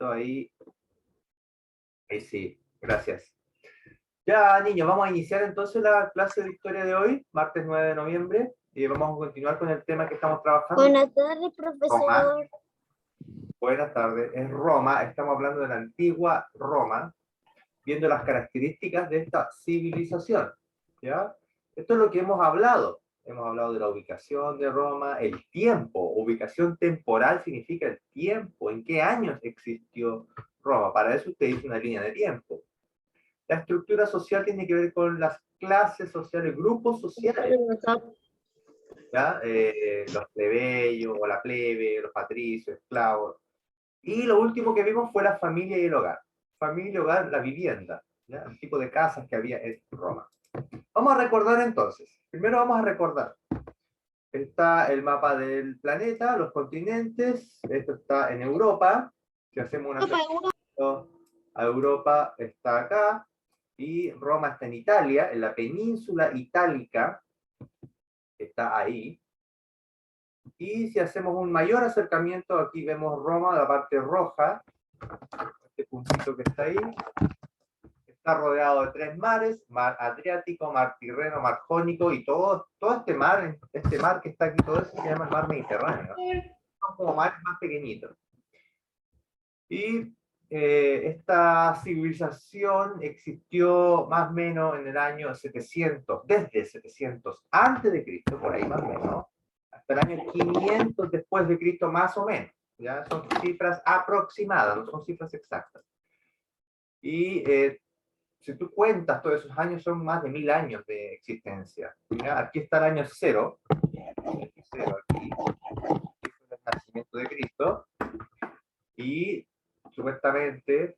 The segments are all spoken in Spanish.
poquito ahí. Ahí sí, gracias. Ya, niños, vamos a iniciar entonces la clase de historia de hoy, martes 9 de noviembre, y vamos a continuar con el tema que estamos trabajando. Buenas tardes, profesor. Roma. Buenas tardes, es Roma, estamos hablando de la antigua Roma, viendo las características de esta civilización, ¿ya? Esto es lo que hemos hablado de la ubicación de Roma, el tiempo, ubicación temporal significa el tiempo, en qué años existió Roma, para eso usted hizo una línea de tiempo. La estructura social tiene que ver con las clases sociales, grupos sociales, ¿ya? Los plebeyos, o la plebe, los patricios, esclavos. Y lo último que vimos fue la familia y el hogar. Familia y hogar, la vivienda, ¿ya? El tipo de casas que había en Roma. Vamos a recordar entonces. Primero vamos a recordar. Está el mapa del planeta, los continentes. Esto está en Europa. Si hacemos una a Europa está acá. Y Roma está en Italia, en la península itálica. Está ahí. Y si hacemos un mayor acercamiento, aquí vemos Roma, la parte roja. Este puntito que está ahí. Está rodeado de 3 mares, mar Adriático, mar Tirreno, mar Jónico, y todo este mar que está aquí, todo eso se llama el mar Mediterráneo. Son como mares más pequeñitos. Y esta civilización existió más o menos en el año 700, desde 700 antes de Cristo, por ahí más o menos, hasta el año 500 después de Cristo más o menos. ¿Ya? Son cifras aproximadas, no son cifras exactas. Y si tú cuentas todos esos años, son más de 1000 años de existencia. ¿Ya? Aquí está el año 0, aquí, es el nacimiento de Cristo, y supuestamente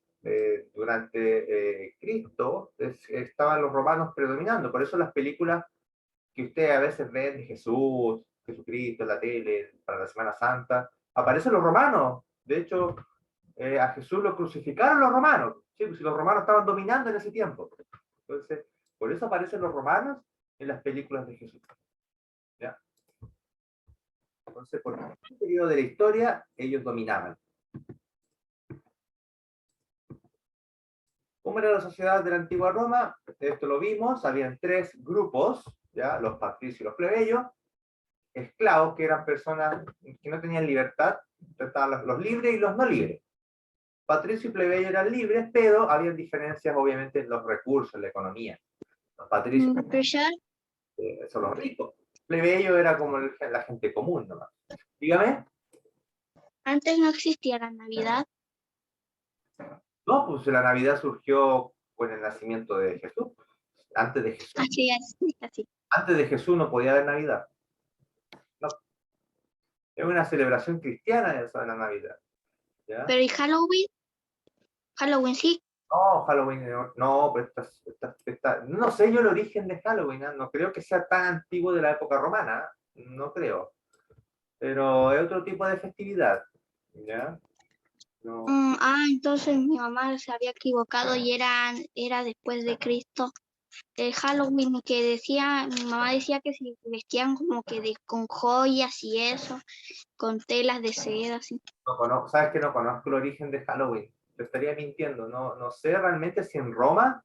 durante Cristo estaban los romanos predominando, por eso las películas que ustedes a veces ven de Jesús, Jesucristo en la tele, para la Semana Santa, aparecen los romanos. De hecho, a Jesús lo crucificaron los romanos. Sí, pues si los romanos estaban dominando en ese tiempo. Entonces, por eso aparecen los romanos en las películas de Jesús. ¿Ya? Entonces, por un periodo de la historia, ellos dominaban. ¿Cómo era la sociedad de la antigua Roma? Esto lo vimos, habían 3 grupos, ¿ya? Los patricios y los plebeyos, esclavos, que eran personas que no tenían libertad, estaban los libres y los no libres. Patricio y plebeyo eran libres, pero había diferencias obviamente en los recursos, en la economía. Los patricios son los ricos. Plebeyo era como la gente común nomás. Dígame. Antes no existía la Navidad. No, pues la Navidad surgió con el nacimiento de Jesús. Antes de Jesús. Así es, así. Antes de Jesús no podía haber Navidad. No. Es una celebración cristiana eso de la Navidad. ¿Ya? Pero ¿y Halloween? Halloween sí. No, Halloween no, pero no sé yo el origen de Halloween, ¿eh? No creo que sea tan antiguo de la época romana, no creo. Pero es otro tipo de festividad, ¿ya? No. Entonces mi mamá se había equivocado y era después de Cristo. El Halloween que decía, mi mamá decía que se vestían como que con joyas y eso, con telas de seda, así. ¿Sabes que no conozco el origen de Halloween? Te estaría mintiendo, no sé realmente si en Roma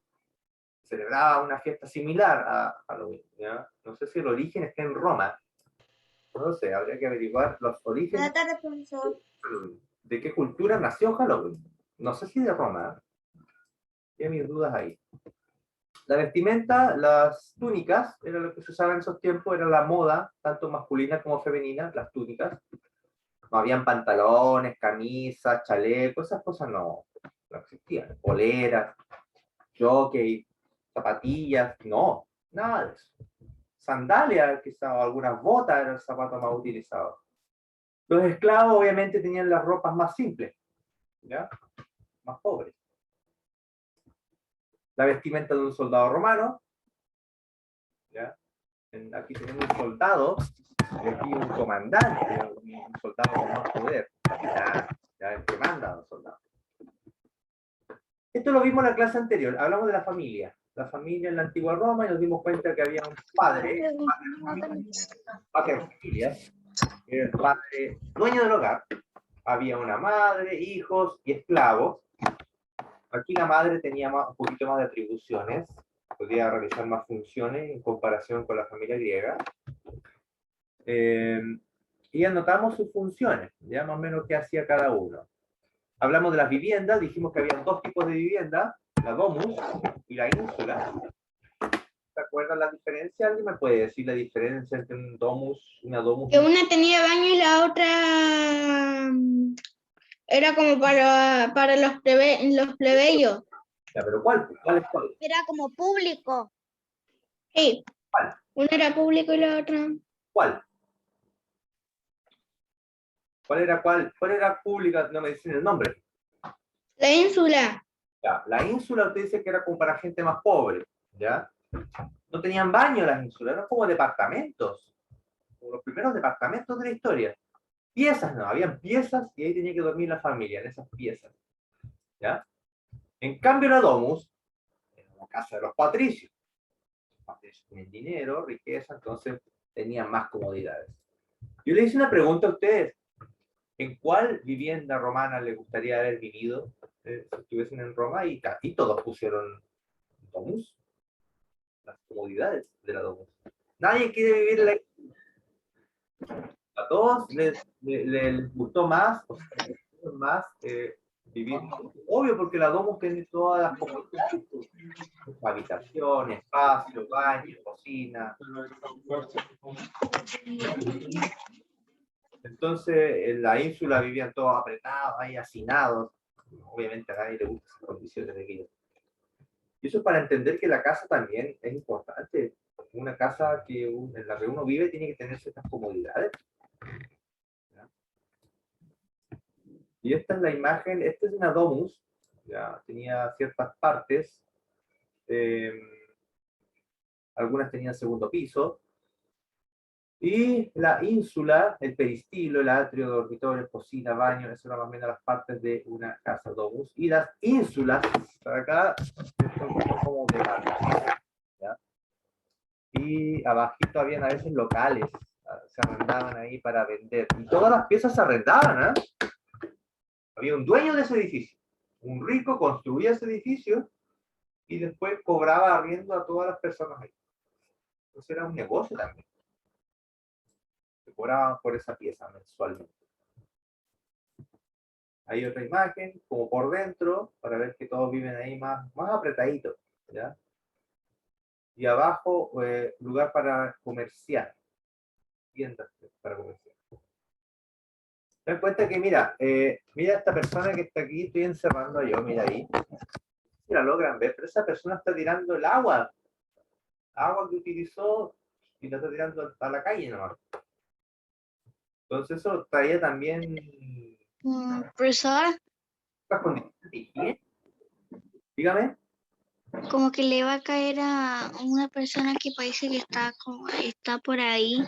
celebraba una fiesta similar a Halloween, ¿ya? No sé si el origen está en Roma. No sé, habría que averiguar los orígenes. Buenas tardes, profesor. ¿De qué cultura nació Halloween? No sé si de Roma. Tengo mis dudas ahí. La vestimenta, las túnicas, era lo que se usaba en esos tiempos, era la moda, tanto masculina como femenina, las túnicas. No habían pantalones, camisas, chalecos, esas cosas no existían. Poleras, jockey, zapatillas, no, nada de eso. Sandalias, quizás, o algunas botas eran el zapato más utilizado. Los esclavos obviamente tenían las ropas más simples, ¿ya? Más pobres. La vestimenta de un soldado romano, ¿ya? Aquí tenemos un soldado, y aquí un comandante, un soldado con más poder, ya el que manda a los soldados. Esto lo vimos en la clase anterior, hablamos de la familia en la antigua Roma, y nos dimos cuenta que había un padre de familia, que era el padre dueño del hogar, había una madre, hijos y esclavos. Aquí la madre tenía un poquito más de atribuciones, podía realizar más funciones en comparación con la familia griega. Y anotamos sus funciones, ya más o menos qué hacía cada uno. Hablamos de las viviendas, dijimos que había dos tipos de vivienda, la domus y la ínsula. ¿Se acuerdan la diferencia? ¿Alguien me puede decir la diferencia entre un domus, una domus? Que una tenía baño y la otra era como para los plebeyos. Ya, pero ¿cuál es cuál? Era como público. Sí. ¿Cuál? Una era público y la otra. ¿Cuál? ¿Cuál era cuál? ¿Cuál era pública? No me dicen el nombre. La ínsula. Ya, la ínsula usted dice que era como para gente más pobre, ¿ya? No tenían baño las ínsulas, eran como departamentos, como los primeros departamentos de la historia. Piezas, no, habían piezas y ahí tenía que dormir la familia, en esas piezas, ¿ya? En cambio la domus, era la casa de los patricios. Los patricios tenían dinero, riqueza, entonces tenían más comodidades. Yo le hice una pregunta a ustedes, ¿en cuál vivienda romana les gustaría haber vivido si estuviesen en Roma? Y todos pusieron domus, las comodidades de la domus. Nadie quiere vivir en la... A todos les gustó más, o sea, más vivir. Obvio, porque la domus tiene todas las comodidades, habitación, espacio, baño, cocina. Entonces, en la ínsula vivían todos apretados, ahí hacinados. Obviamente a nadie le gustan esas condiciones de vida. Y eso es para entender que la casa también es importante. Una casa en la que uno vive tiene que tener ciertas comodidades. ¿Ya? Y esta es la imagen, esta es una domus, ya tenía ciertas partes, algunas tenían segundo piso, y la ínsula, el peristilo, el atrio, dormitorios, cocina, baño, eso eran más o menos las partes de una casa domus, y las ínsulas, para acá, son como de barra, ¿ya? Y abajito habían a veces locales, se arrendaban ahí para vender, y todas las piezas se arrendaban, ¿eh? Había un dueño de ese edificio, un rico construía ese edificio y después cobraba arriendo a todas las personas ahí. Entonces era un negocio también. Se cobraban por esa pieza mensualmente. Hay otra imagen, como por dentro, para ver que todos viven ahí más apretaditos, ¿ya? Y abajo, lugar para comerciar. Tiendas para comerciar. Ten en cuenta que, mira, mira esta persona que está aquí, estoy encerrando yo, mira ahí. Si la logran ver, pero esa persona está tirando el agua que utilizó y la está tirando a la calle nomás. Entonces eso traía también Profesor, otras condiciones de higiene. Dígame. como que le va a caer a una persona que parece que está por ahí,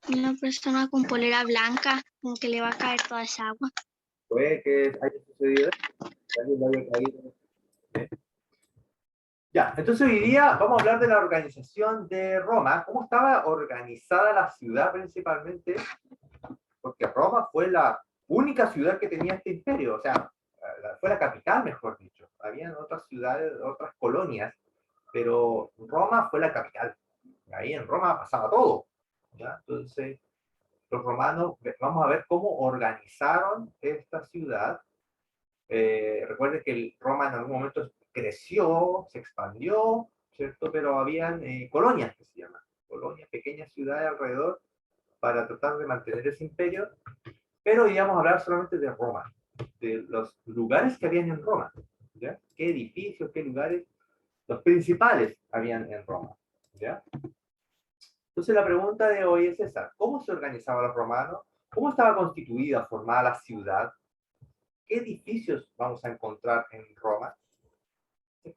una persona con polera blanca, como que le va a caer toda esa agua. Puede que haya sucedido, que alguien lo haya caído. ¿Sí? Ya, entonces hoy día vamos a hablar de la organización de Roma, cómo estaba organizada la ciudad principalmente, porque Roma fue la única ciudad que tenía este imperio, o sea, fue la capital, mejor dicho. Habían otras ciudades, otras colonias, pero Roma fue la capital. Ahí en Roma pasaba todo, ¿ya? Entonces, los romanos, vamos a ver cómo organizaron esta ciudad. Recuerden que Roma en algún momento creció, se expandió, ¿cierto? Pero habían colonias que se llaman, colonias, pequeñas ciudades alrededor para tratar de mantener ese imperio. Pero hoy vamos a hablar solamente de Roma, de los lugares que habían en Roma, ¿ya? ¿Qué edificios, qué lugares, los principales habían en Roma, ¿ya? Entonces la pregunta de hoy es esa, ¿cómo se organizaban los romanos? ¿Cómo estaba constituida, formada la ciudad? ¿Qué edificios vamos a encontrar en Roma?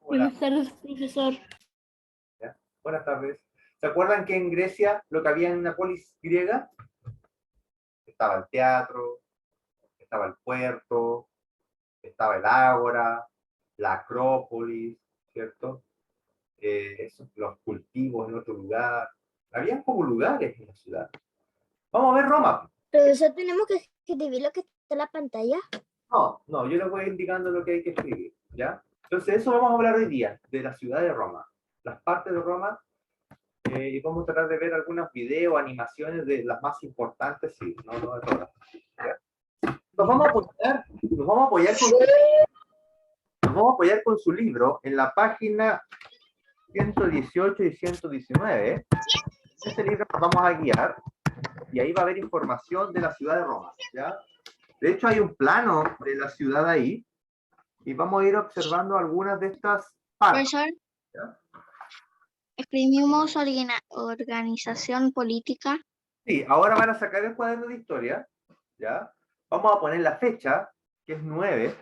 Buenas tardes, profesor. ¿Ya? Buenas tardes. ¿Se acuerdan que en Grecia lo que había en una polis griega? Estaba el teatro, estaba el puerto, estaba el ágora, la Acrópolis, ¿cierto? Los cultivos en otro lugar. Habían como lugares en la ciudad. Vamos a ver Roma. Profesor, tenemos que escribir lo que comparto la pantalla? No, no, yo les voy indicando lo que hay que escribir, ¿ya? Entonces, eso vamos a hablar hoy día, de la ciudad de Roma, las partes de Roma, y vamos a tratar de ver algunos videos, animaciones de las más importantes, sí, no de todas. ¿Ya? Nos vamos a apoyar con su libro en la página 118 y 119. Ese libro nos vamos a guiar, y ahí va a haber información de la ciudad de Roma, ¿ya? De hecho, hay un plano de la ciudad ahí, y vamos a ir observando algunas de estas partes. Profesor, ¿Ya? escribimos organización política. Sí, ahora van a sacar el cuaderno de historia, ¿ya? Vamos a poner la fecha, que es 9 de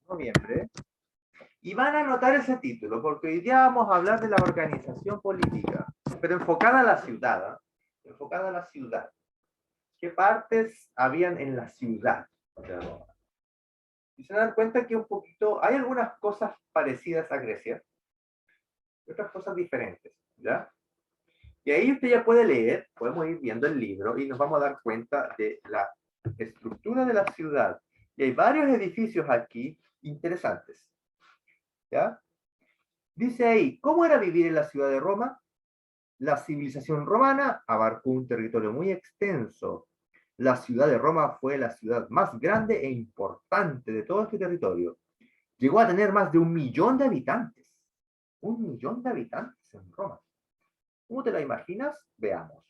noviembre, y van a anotar ese título, porque hoy día vamos a hablar de la organización política, pero enfocada a la ciudad, ¿eh? Enfocada a la ciudad. ¿Qué partes habían en la ciudad de Roma? Y se dan cuenta que un poquito, hay algunas cosas parecidas a Grecia, y otras cosas diferentes, ¿ya? Y ahí usted ya puede leer, podemos ir viendo el libro y nos vamos a dar cuenta de la estructura de la ciudad. Y hay varios edificios aquí interesantes, ¿ya? Dice ahí, ¿cómo era vivir en la ciudad de Roma? La civilización romana abarcó un territorio muy extenso. La ciudad de Roma fue la ciudad más grande e importante de todo este territorio. Llegó a tener más de 1 millón de habitantes. 1 millón de habitantes en Roma. ¿Cómo te la imaginas? Veamos.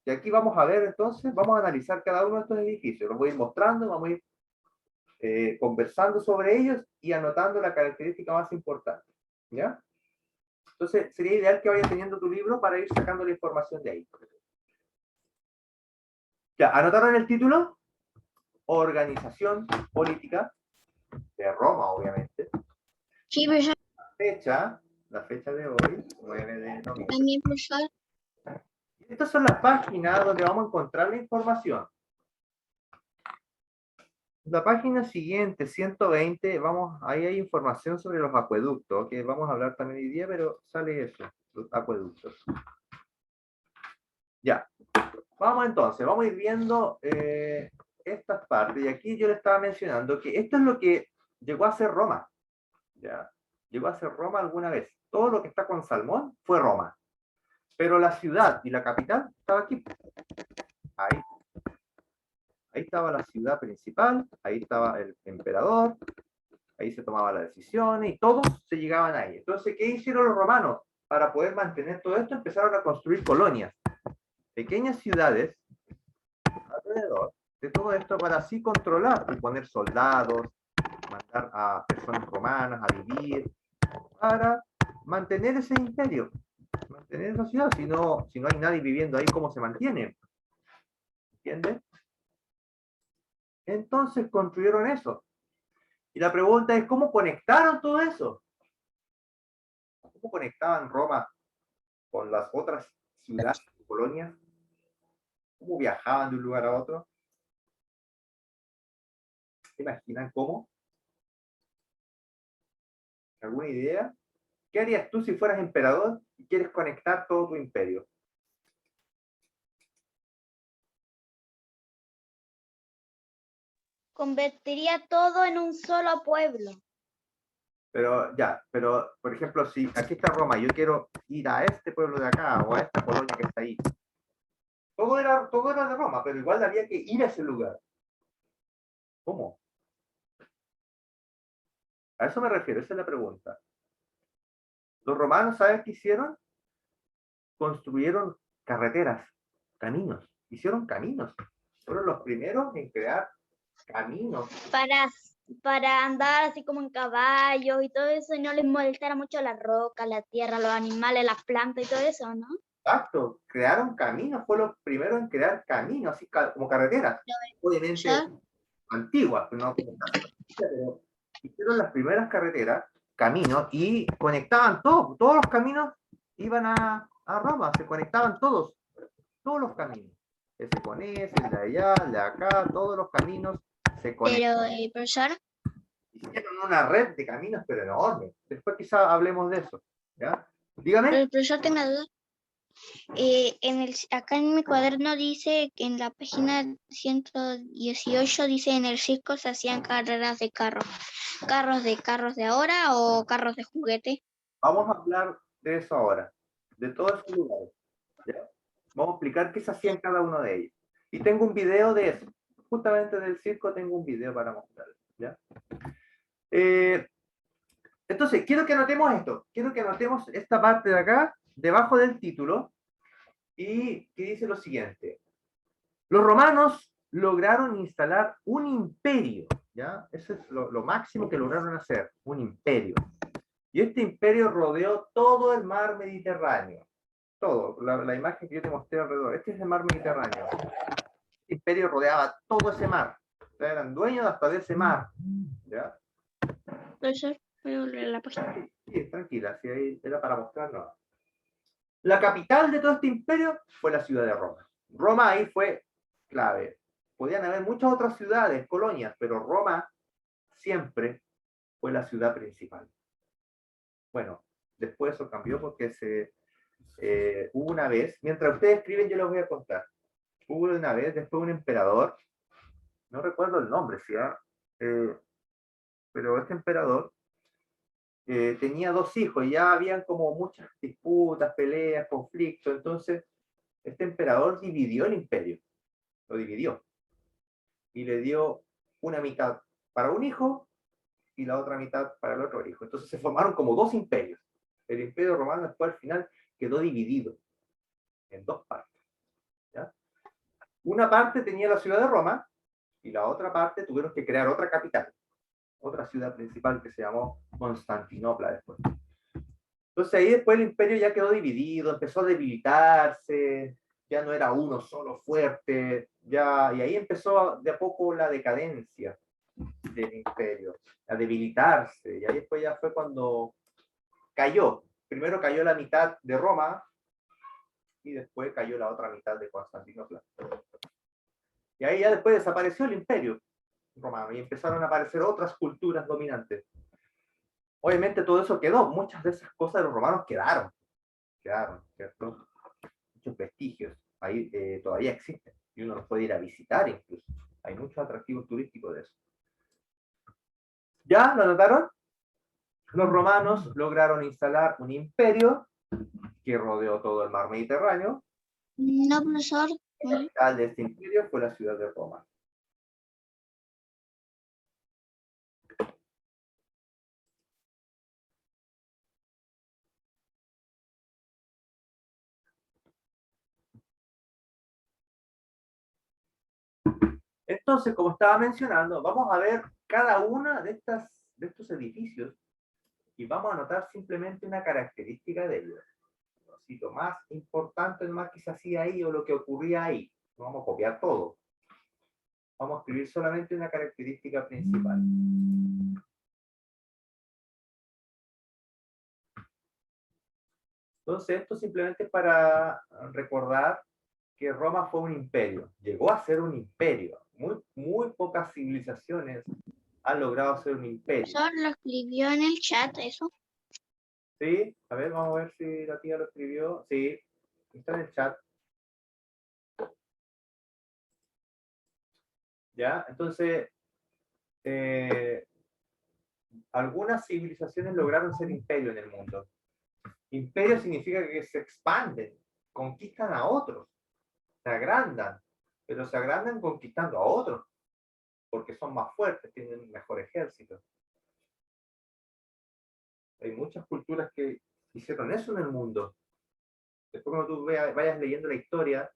Y aquí vamos a ver entonces, vamos a analizar cada uno de estos edificios. Los voy a ir mostrando, vamos a ir conversando sobre ellos y anotando la característica más importante. ¿Ya? Entonces, sería ideal que vayas teniendo tu libro para ir sacando la información de ahí. Ya, ¿anotaron el título? Organización política de Roma, obviamente. Sí, profesor. La fecha de hoy, 9 de noviembre. También, profesor. Estas son las páginas donde vamos a encontrar la información. La página siguiente, 120, ahí hay información sobre los acueductos, que vamos a hablar también hoy día, pero sale eso, los acueductos. Ya, vamos entonces, vamos a ir viendo estas partes, y aquí yo le estaba mencionando que esto es lo que llegó a ser Roma, ¿ya? Llegó a ser Roma alguna vez. Todo lo que está con Salmón fue Roma, pero la ciudad y la capital estaba aquí. Ahí. Ahí estaba la ciudad principal, ahí estaba el emperador, ahí se tomaban las decisiones y todos se llegaban ahí. Entonces, ¿qué hicieron los romanos? Para poder mantener todo esto, empezaron a construir colonias, pequeñas ciudades alrededor de todo esto para así controlar y poner soldados, mandar a personas romanas a vivir, para mantener ese imperio, mantener esa ciudad. Si no hay nadie viviendo ahí, ¿cómo se mantiene? ¿Entiendes? Entonces construyeron eso. Y la pregunta es, ¿cómo conectaron todo eso? ¿Cómo conectaban Roma con las otras ciudades y colonias? ¿Cómo viajaban de un lugar a otro? ¿Se imaginan cómo? ¿Alguna idea? ¿Qué harías tú si fueras emperador y quieres conectar todo tu imperio? Convertiría todo en un solo pueblo. Pero por ejemplo, si aquí está Roma, yo quiero ir a este pueblo de acá o a esta colonia que está ahí. Todo era de Roma, pero igual había que ir a ese lugar. ¿Cómo? A eso me refiero, esa es la pregunta. Los romanos, ¿sabes qué hicieron? Construyeron carreteras, caminos. Hicieron caminos. Fueron los primeros en crear caminos. Para andar así como en caballos y todo eso, y no les molestara mucho la roca, la tierra, los animales, las plantas y todo eso, ¿no? Exacto, crearon caminos, fue los primeros en crear caminos, así como carreteras. Obviamente antiguas, pero no como tantas. Pero hicieron las primeras carreteras, caminos, y conectaban todos los caminos iban a Roma, se conectaban todos los caminos. Ese con ese, el de allá, el de acá, todos los caminos se conectaban. Pero, profesor, Hicieron una red de caminos, pero enorme. Después quizá hablemos de eso, ¿ya? Dígame. pero, profesor, tengo una duda. Acá en mi cuaderno dice que en la página 118 dice en el circo se hacían carreras de carros. ¿Carros de ahora o carros de juguete? Vamos a hablar de eso ahora, de todos esos lugares. ¿Ya? Vamos a explicar qué se hacía en cada uno de ellos. Y tengo un video de eso. Justamente del circo tengo un video para mostrarles. ¿Ya? Entonces, quiero que anotemos esto. Quiero que anotemos esta parte de acá, debajo del título, y que dice lo siguiente. Los romanos lograron instalar un imperio, ¿ya? Eso es lo máximo que lograron hacer, un imperio. Y este imperio rodeó todo el mar Mediterráneo. Todo, la imagen que yo te mostré alrededor. Este es el mar Mediterráneo. El imperio rodeaba todo ese mar. O sea, eran dueños hasta de ese mar. ¿Ya? Profesor, ¿puedo leer la página? Sí, tranquila, si ahí era para mostrarnos. La capital de todo este imperio fue la ciudad de Roma. Roma ahí fue clave. Podían haber muchas otras ciudades, colonias, pero Roma siempre fue la ciudad principal. Bueno, después eso cambió porque hubo una vez, mientras ustedes escriben yo les voy a contar, hubo una vez, después un emperador, no recuerdo el nombre, ¿sí? Pero este emperador tenía 2 hijos y ya habían como muchas disputas, peleas, conflictos, entonces este emperador dividió el imperio, lo dividió, y le dio una mitad para un hijo y la otra mitad para el otro hijo. Entonces se formaron como 2 imperios. El imperio romano después al final quedó dividido en 2 partes. ¿Ya? Una parte tenía la ciudad de Roma y la otra parte tuvieron que crear otra capital, otra ciudad principal que se llamó Constantinopla después. Entonces ahí después el imperio ya quedó dividido, empezó a debilitarse, ya no era uno solo fuerte, ya, y ahí empezó de a poco la decadencia del imperio, a debilitarse, y ahí después ya fue cuando cayó. Primero cayó la mitad de Roma y después cayó la otra mitad de Constantinopla. Y ahí ya después desapareció el imperio romano y empezaron a aparecer otras culturas dominantes. Obviamente todo eso quedó, muchas de esas cosas de los romanos quedaron, ¿cierto? Muchos vestigios, ahí todavía existen, y uno los puede ir a visitar incluso. Hay muchos atractivos turísticos de eso. ¿Ya? ¿Lo notaron? Los romanos lograron instalar un imperio que rodeó todo el mar Mediterráneo. No, profesor. La capital de este imperio fue la ciudad de Roma. Entonces, como estaba mencionando, vamos a ver cada una de estos edificios y vamos a anotar simplemente una característica de ellos. Así, lo más importante, lo más que se hacía ahí o lo que ocurría ahí. No vamos a copiar todo. Vamos a escribir solamente una característica principal. Entonces, esto simplemente es para recordar que Roma fue un imperio. Llegó a ser un imperio. Muy pocas civilizaciones han logrado ser un imperio. Profesor, lo escribió en el chat, eso. ¿Sí? A ver, vamos a ver si la tía lo escribió. Sí, está en el chat. ¿Ya? Entonces, algunas civilizaciones lograron ser imperio en el mundo. Imperio significa que se expanden, conquistan a otros, se agrandan, pero se agrandan conquistando a otros, porque son más fuertes, tienen un mejor ejército. Hay muchas culturas que hicieron eso en el mundo. Después cuando tú vayas leyendo la historia,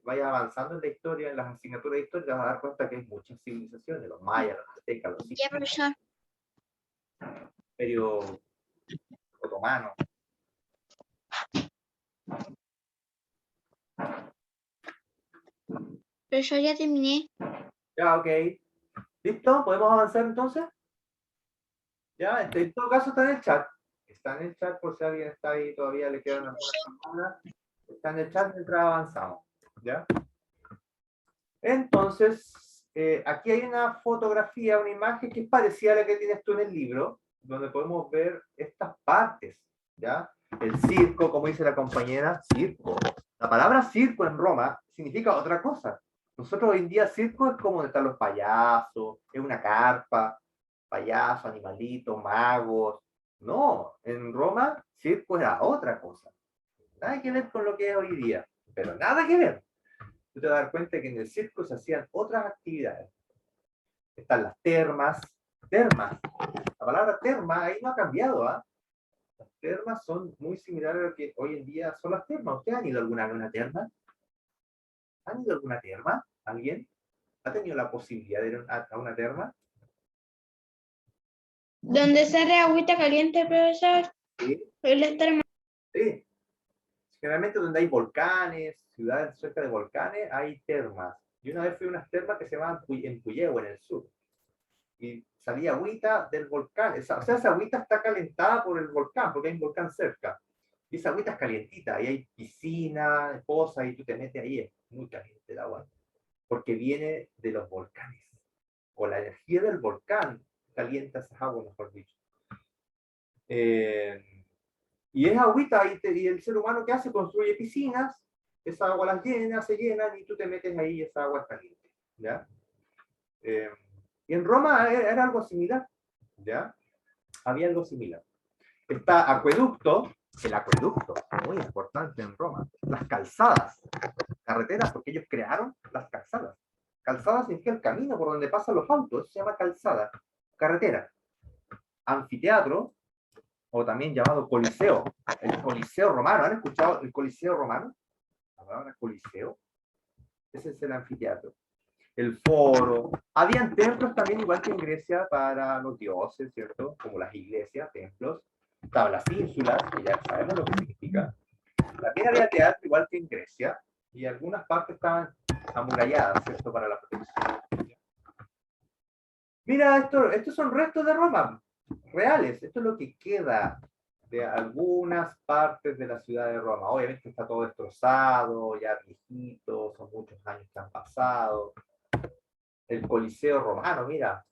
vayas avanzando en la historia, en las asignaturas de historia, te vas a dar cuenta que hay muchas civilizaciones, los mayas, los aztecas, los Ya, profesor. imperio otomano. Profesor, ya terminé. Ya, ok. ¿Listo? ¿Podemos avanzar entonces? Ya, en todo caso está en el chat. Está en el chat por si alguien está ahí, todavía le quedan algunas semanas. Está en el chat mientras avanzamos. ¿Ya? Entonces, aquí hay una fotografía, una imagen que es parecida a la que tienes tú en el libro, donde podemos ver estas partes, ¿ya? El circo, como dice la compañera, circo. La palabra circo en Roma significa otra cosa. Nosotros hoy en día circo es como donde están los payasos, es una carpa, payasos, animalitos, magos. No, en Roma circo era otra cosa. Nada que ver con lo que es hoy día, pero nada que ver. Tú te vas a dar cuenta que en el circo se hacían otras actividades. Están las termas. Termas. La palabra terma ahí no ha cambiado, ¿ah? Las termas son muy similares a lo que hoy en día son las termas. ¿Ustedes han ido alguna vez a una terma? ¿Han ido a alguna terma? ¿Alguien? ¿Ha tenido la posibilidad de ir a una terma? ¿Dónde sale agüita caliente, profesor? Sí. El termo. Sí. Generalmente donde hay volcanes, ciudades cerca de volcanes, hay termas. Yo una vez fui a unas termas que se llamaban en Puyehue, en el sur. Y salía agüita del volcán. O sea, esa agüita está calentada por el volcán, porque hay un volcán cerca. Y esa agüita es calientita, y hay piscina, cosas, y tú te metes ahí, es muy caliente el agua. Porque viene de los volcanes. O la energía del volcán calienta esas aguas, mejor dicho. Y es agüita, y el ser humano ¿qué hace? Construye piscinas, esa agua las llena, se llenan, y tú te metes ahí, esa agua es caliente. ¿Ya? Y en Roma era algo similar, ¿ya? Había algo similar. Está acueducto, el acueducto, muy importante en Roma. Las calzadas, carreteras, porque ellos crearon las calzadas. Calzada significa el camino por donde pasan los autos, eso se llama calzada. Carretera. Anfiteatro, o también llamado coliseo. El coliseo romano, ¿han escuchado el coliseo romano? La palabra coliseo. Ese es el anfiteatro. El foro. Habían templos también, igual que en Grecia, para los dioses, ¿cierto? Como las iglesias, templos. Estaban las ínsulas, que ya sabemos lo que significa. También había teatro, igual que en Grecia, y algunas partes estaban amuralladas, ¿cierto? Para la protección. Mira, estos son restos de Roma, reales. Esto es lo que queda de algunas partes de la ciudad de Roma. Obviamente está todo destrozado, ya viejito, son muchos años que han pasado. El Coliseo romano, mira.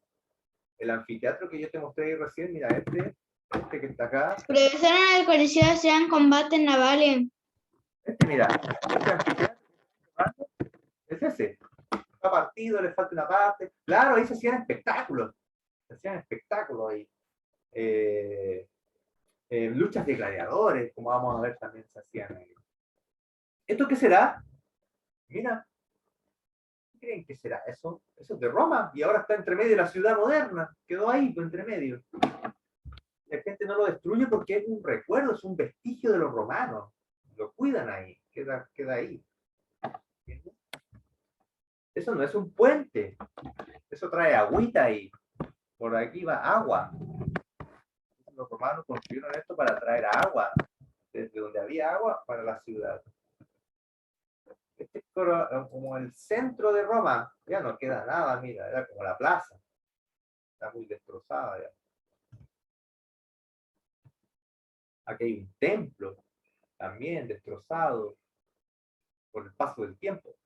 El anfiteatro que yo te mostré ahí recién, mira, este que está acá. Profesor, en el coliseo hacían combates navales. Mira, este anfiteatro es ese. Está partido, le falta una parte. Claro, ahí se hacían espectáculos. Se hacían espectáculos ahí. Luchas de gladiadores, como vamos a ver, también se hacían ahí. ¿Esto qué será? Mira. ¿Qué creen que será eso? Eso es de Roma y ahora está entre medio de la ciudad moderna. Quedó ahí, entre medio. La gente no lo destruye porque es un recuerdo, es un vestigio de los romanos. Lo cuidan ahí, queda ahí. ¿Entiendes? Eso no es un puente. Eso trae agüita ahí. Por aquí va agua. Los romanos construyeron esto para traer agua. Desde donde había agua para la ciudad. Este es como el centro de Roma. Ya no queda nada, mira. Era como la plaza. Está muy destrozada ya. Aquí hay un templo. También destrozado. Por el paso del tiempo.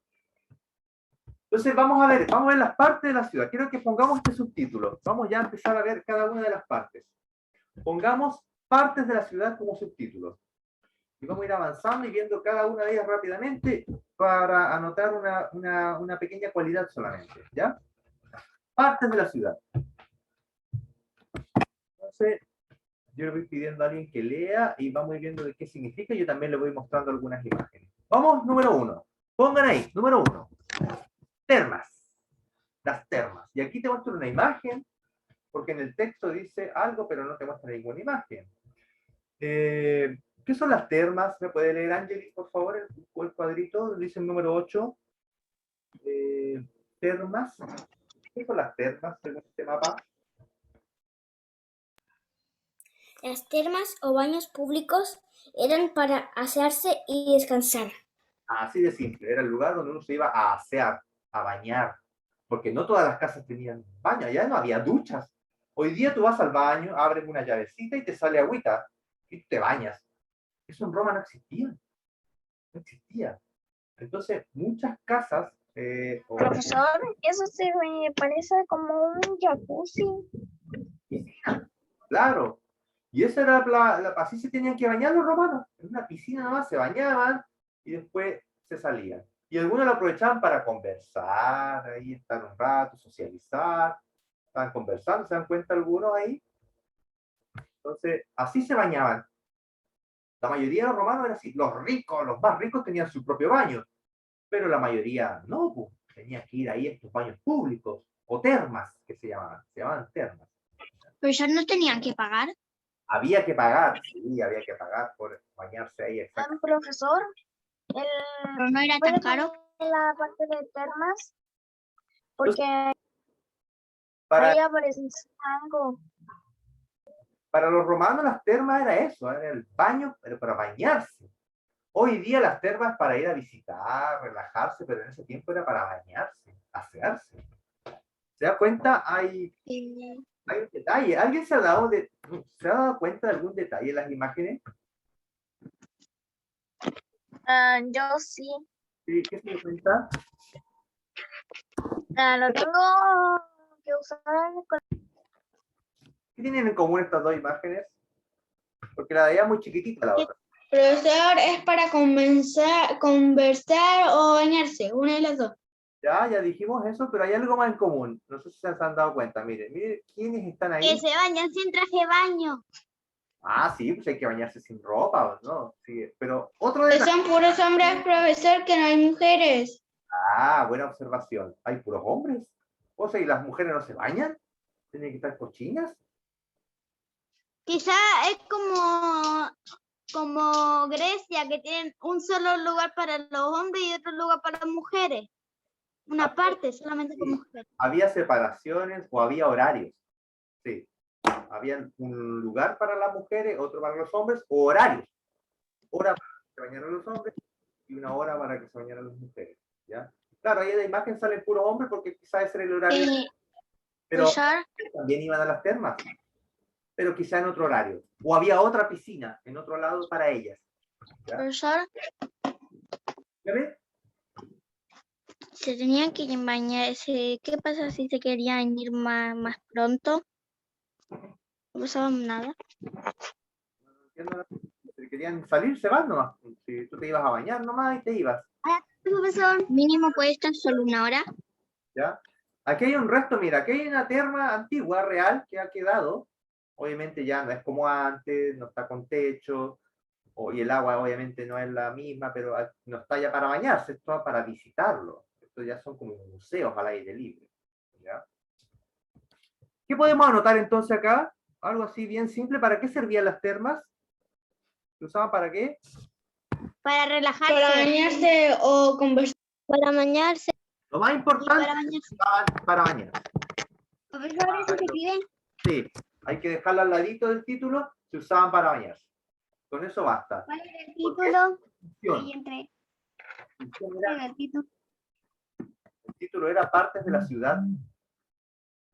Entonces vamos a ver las partes de la ciudad. Quiero que pongamos este subtítulo. Vamos ya a empezar a ver cada una de las partes. Pongamos partes de la ciudad como subtítulos. Y vamos a ir avanzando y viendo cada una de ellas rápidamente para anotar una pequeña cualidad solamente. ¿Ya? Partes de la ciudad. Entonces, yo le voy pidiendo a alguien que lea y vamos a ir viendo de qué significa. Yo también le voy mostrando algunas imágenes. Vamos, número 1. Pongan ahí, número 1. Termas. Las termas. Y aquí te muestro una imagen, porque en el texto dice algo, pero no te muestra ninguna imagen. ¿Qué son las termas? ¿Me puede leer, Angeli, por favor, el cuadrito donde dice el número 8? Termas. ¿Qué son las termas según este mapa? Las termas o baños públicos eran para asearse y descansar. Así de simple, era el lugar donde uno se iba a asear, a bañar, porque no todas las casas tenían baño, ya no había duchas. Hoy día tú vas al baño, abres una llavecita y te sale agüita, y te bañas. Eso en Roma no existía. No existía. Entonces, muchas casas... Profesor, eso se me parece como un jacuzzi. Claro. Y esa era así se tenían que bañar los romanos. En una piscina nomás se bañaban y después se salían. Y algunos lo aprovechaban para conversar, ahí estar un rato, socializar. Estaban conversando, ¿se dan cuenta algunos ahí? Entonces, así se bañaban. La mayoría de los romanos eran así. Los ricos, los más ricos tenían su propio baño. Pero la mayoría no, pues, tenía que ir ahí a estos baños públicos. O termas, que se llamaban termas. Pero ya no tenían que pagar. Había que pagar, sí, había que pagar por bañarse ahí. Exacto. Profesor, Pero no era tan ¿puede caro. poner la parte de termas? Porque Para, ahí aparece algo. para los romanos las termas era eso, era el baño, pero para bañarse. Hoy día las termas para ir a visitar, relajarse, pero en ese tiempo era para bañarse, asearse. ¿Se da cuenta? Hay un detalle. ¿Alguien se ha dado cuenta de algún detalle en las imágenes? Yo sí. Sí, ¿qué se dio cuenta? Lo tengo que usar con ¿Qué tienen en común estas dos imágenes? Porque la de ella es muy chiquitita, la otra. Profesor, es para conversar o bañarse, una de las dos. Ya dijimos eso, pero hay algo más en común. No sé si se han dado cuenta. Miren, ¿quiénes están ahí? que se bañan sin traje de baño. Ah, sí, pues hay que bañarse sin ropa, ¿no? Sí, pero otro Que detalle. son puros hombres, profesor, que no hay mujeres. Ah, buena observación. Hay puros hombres. O sea, ¿y las mujeres no se bañan? ¿Tienen que estar cochinas? Quizá es como Grecia, que tienen un solo lugar para los hombres y otro lugar para las mujeres. Una parte solamente con mujeres. Había separaciones o había horarios. Sí. Había un lugar para las mujeres, otro para los hombres, o horarios. Hora para que se bañaran los hombres y una hora para que se bañaran las mujeres. ¿Ya? Claro, ahí en la imagen salen puros hombres porque quizás ese era el horario. Pero Profesor, también iban a las termas, pero quizá en otro horario. O había otra piscina en otro lado para ellas. ¿Ya? profesor, ¿Ya ves? se tenían que bañarse. ¿Qué pasa si se querían ir más pronto? No pasaba nada. Si querían salir, se van nomás. Si tú te ibas a bañar nomás y te ibas. Profesor, mínimo puede estar solo una hora. ¿Ya? Aquí hay un resto, mira, aquí hay una terma antigua, real, que ha quedado. Obviamente ya no es como antes, no está con techo, y el agua obviamente no es la misma, pero no está ya para bañarse, esto es para visitarlo. Estos ya son como museos al aire libre. ¿Ya? ¿Qué podemos anotar entonces acá? Algo así bien simple. ¿Para qué servían las termas? ¿Se usaban para qué? Para relajarse. Para bañarse o conversar. Para bañarse. Lo más importante, para bañarse. se usaban para bañar. Profesor, ¿eso se escribe? Sí, hay que dejarlo al ladito del título, se usaban para bañarse. Con eso basta. ¿Cuál es el título? Función. Ahí entré. Función era- El título. El título era Partes de la ciudad.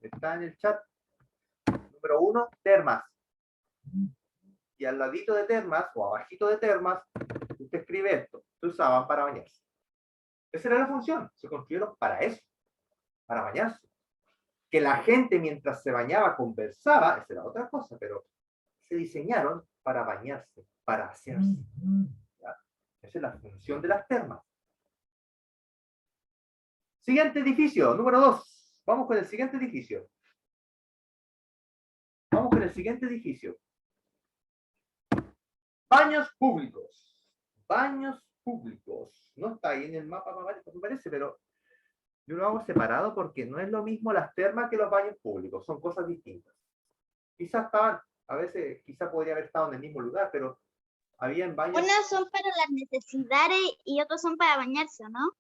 Está en el chat. Número 1, termas. Y al ladito de termas, o abajito de termas, usted escribe esto. Se usaban para bañarse. Esa era la función. Se construyeron para eso. Para bañarse. Que la gente mientras se bañaba conversaba, esa era otra cosa, pero se diseñaron para bañarse, para asearse. ¿Ya? Esa es la función de las termas. Siguiente edificio, número 2. Vamos con el siguiente edificio. Vamos con el siguiente edificio. Baños públicos. Baños públicos. No está ahí en el mapa, me parece, pero yo lo hago separado porque no es lo mismo las termas que los baños públicos. Son cosas distintas. Quizás estaban, a veces, quizás podría haber estado en el mismo lugar, pero había en baños. Unas son para las necesidades y otras son para bañarse, ¿no?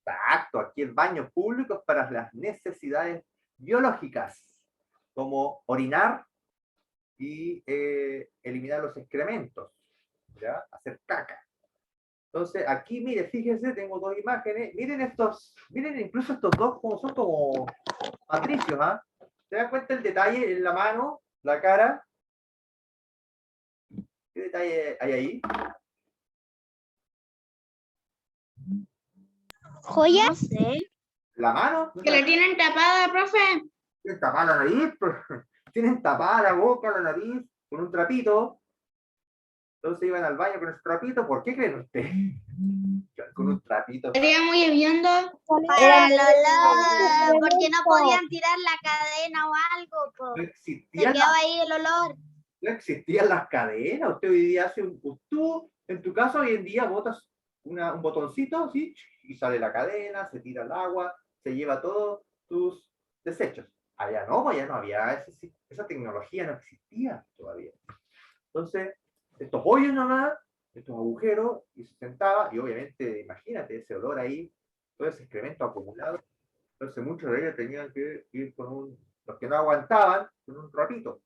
Exacto, aquí el baño público es para las necesidades biológicas, como orinar y eliminar los excrementos, ¿ya? Hacer caca. Entonces, aquí, mire, fíjense, tengo dos imágenes. Miren incluso estos dos como son como patricios, ¿ah? ¿Se dan cuenta el detalle en la mano, la cara? ¿Qué detalle hay ahí? ¿Joyas? No sé. ¿La mano? ¿No Que la tienen tapada, profe. ¿Tienen tapada la nariz? ¿Tienen tapada la boca, la nariz? con un trapito. Entonces iban al baño con ese trapito. ¿Por qué creen ustedes? Con un trapito. Estaría muy hediondo. Era el olor, porque no podían tirar la cadena o algo, No se existían, quedaba ahí el olor. no existían las cadenas. Usted hoy día hace tú, en tu casa hoy en día botas un botoncito así y sale la cadena, se tira el agua, se lleva todos tus desechos. Allá no había esa tecnología, no existía todavía. Entonces, estos hoyos nomás, estos agujeros, y se sentaba, y obviamente, imagínate ese olor ahí, todo ese excremento acumulado. Entonces muchos de ellos tenían que ir los que no aguantaban, con un trapito.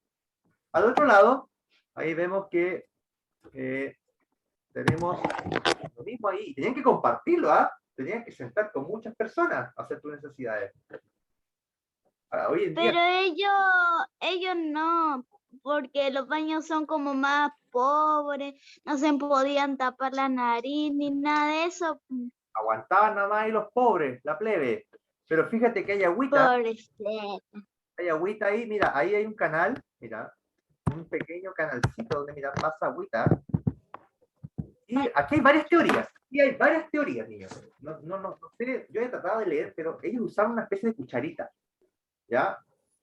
Al otro lado, ahí vemos que tenemos lo mismo ahí, y tenían que compartirlo, ¿ah? Tenían que sentar con muchas personas a hacer tus necesidades. Ahora, hoy en día, Pero ellos no, porque los baños son como más pobres, no se podían tapar la nariz ni nada de eso. aguantaban nada más ahí los pobres, la plebe. Pero fíjate que hay agüita, ahí, mira, ahí hay un canal, mira, un pequeño canalcito donde, mira, pasa agüita. Y aquí hay varias teorías. Y hay varias teorías, niños. No sé, yo he tratado de leer, pero ellos usaban una especie de cucharita, ¿ya?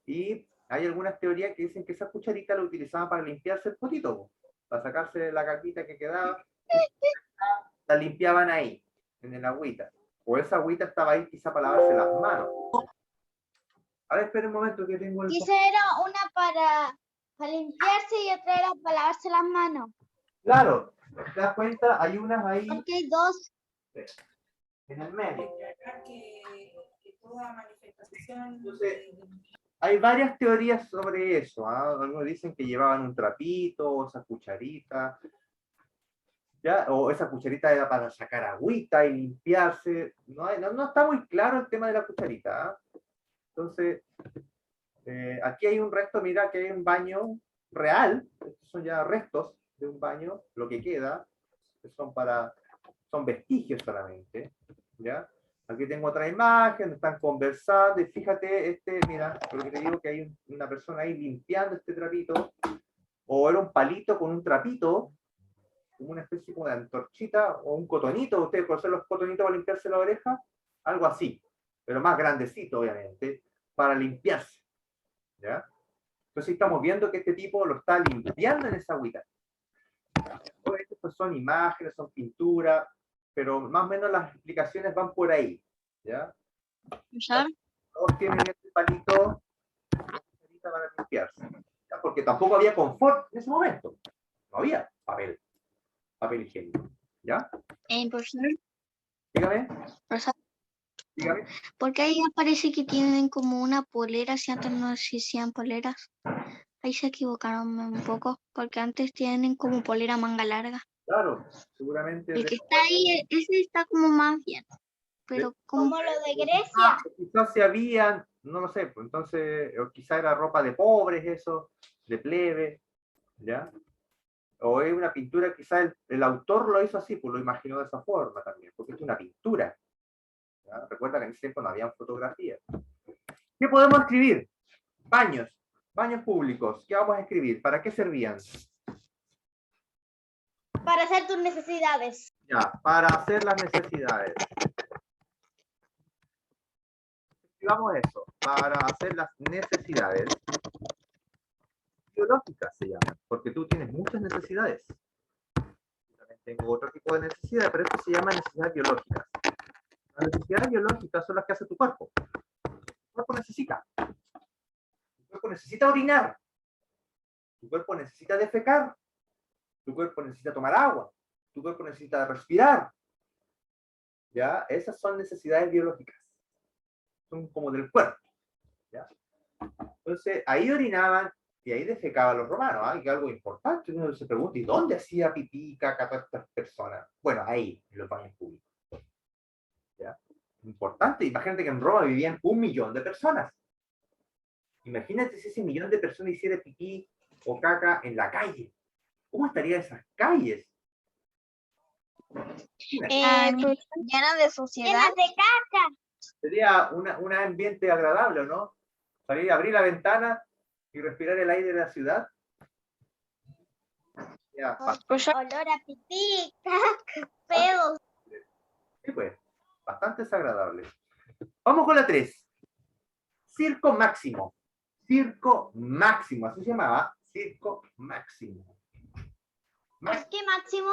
Y hay algunas teorías que dicen que esa cucharita la utilizaban para limpiarse el potito, para sacarse la caquita que quedaba, la limpiaban ahí, en el agüita. O esa agüita estaba ahí quizá para lavarse las manos. A ver, espera un momento que tengo el... Quizá era una para limpiarse y otra era para lavarse las manos. Claro, ¿te das cuenta? Hay unas ahí Porque hay dos. en el medio. Que toda manifestación Entonces, hay varias teorías sobre eso. ¿Ah? Algunos dicen que llevaban un trapito, o esa cucharita, ¿ya? O esa cucharita era para sacar agüita y limpiarse. No está muy claro el tema de la cucharita. ¿Ah? Entonces, aquí hay un resto, mira que hay un baño real. Estos son ya restos de un baño, lo que queda, que son vestigios solamente. ¿Ya? Aquí tengo otra imagen, están conversando, y fíjate, mira, lo que te digo que hay una persona ahí limpiando este trapito, o era un palito con un trapito, como una especie como de antorchita, o un cotonito, ustedes conocen los cotonitos para limpiarse la oreja, algo así, pero más grandecito, obviamente, para limpiarse, ¿ya? Entonces estamos viendo que este tipo lo está limpiando en esa agüita. Obviamente, pues son imágenes, son pinturas, pero más o menos las explicaciones van por ahí, ¿ya? Todos tienen este palito para limpiarse, ¿ya? Porque tampoco había confort en ese momento, no había papel higiénico, ¿ya? Profesor, Dígame, profesor, dígame. porque ahí aparece que tienen como una polera, si antes no existían poleras. Ahí se equivocaron un poco, porque antes tienen como polera manga larga. Claro, seguramente. El que está ahí, ese está como más bien. Pero como Como lo de Grecia. Quizás se habían, no lo sé, pues entonces, o quizás era ropa de pobres eso, de plebe, ¿ya? O es una pintura, quizás el autor lo hizo así, pues lo imaginó de esa forma también, porque es una pintura. ¿Ya? Recuerda que en ese tiempo no había fotografías. ¿Qué podemos escribir? Baños públicos. ¿Qué vamos a escribir? ¿Para qué servían? Para hacer tus necesidades. Ya, para hacer las necesidades. Escribamos eso, para hacer las necesidades biológicas se llaman, porque tú tienes muchas necesidades. Yo también tengo otro tipo de necesidades, pero esto se llama necesidades biológicas. Las necesidades biológicas son las que hace tu cuerpo. Tu cuerpo necesita. Tu cuerpo necesita orinar. Tu cuerpo necesita defecar. Tu cuerpo necesita tomar agua. Tu cuerpo necesita respirar. ¿Ya? Esas son necesidades biológicas. Son como del cuerpo. ¿Ya? Entonces, ahí orinaban y ahí defecaban los romanos. ¿Ah? Y que algo importante, uno se pregunta, ¿y dónde hacía pipí, caca todas estas personas? Bueno, ahí, en los baños públicos. ¿Ya? Importante, imagínate que en Roma vivían 1 millón de personas. Imagínate si ese 1 millón de personas hiciera pipí o caca en la calle. ¿Cómo estarían esas calles? llena de suciedad. Llenas de caca. Sería un ambiente agradable, ¿no? Salir, abrir la ventana y respirar el aire de la ciudad. Ya, Profesor, Olor a pipí, caca, pedos. sí, pues, bastante desagradable. Vamos con la 3. Circo Máximo. Circo Máximo, así se llamaba. Circo Máximo. ¿Por qué Máximo?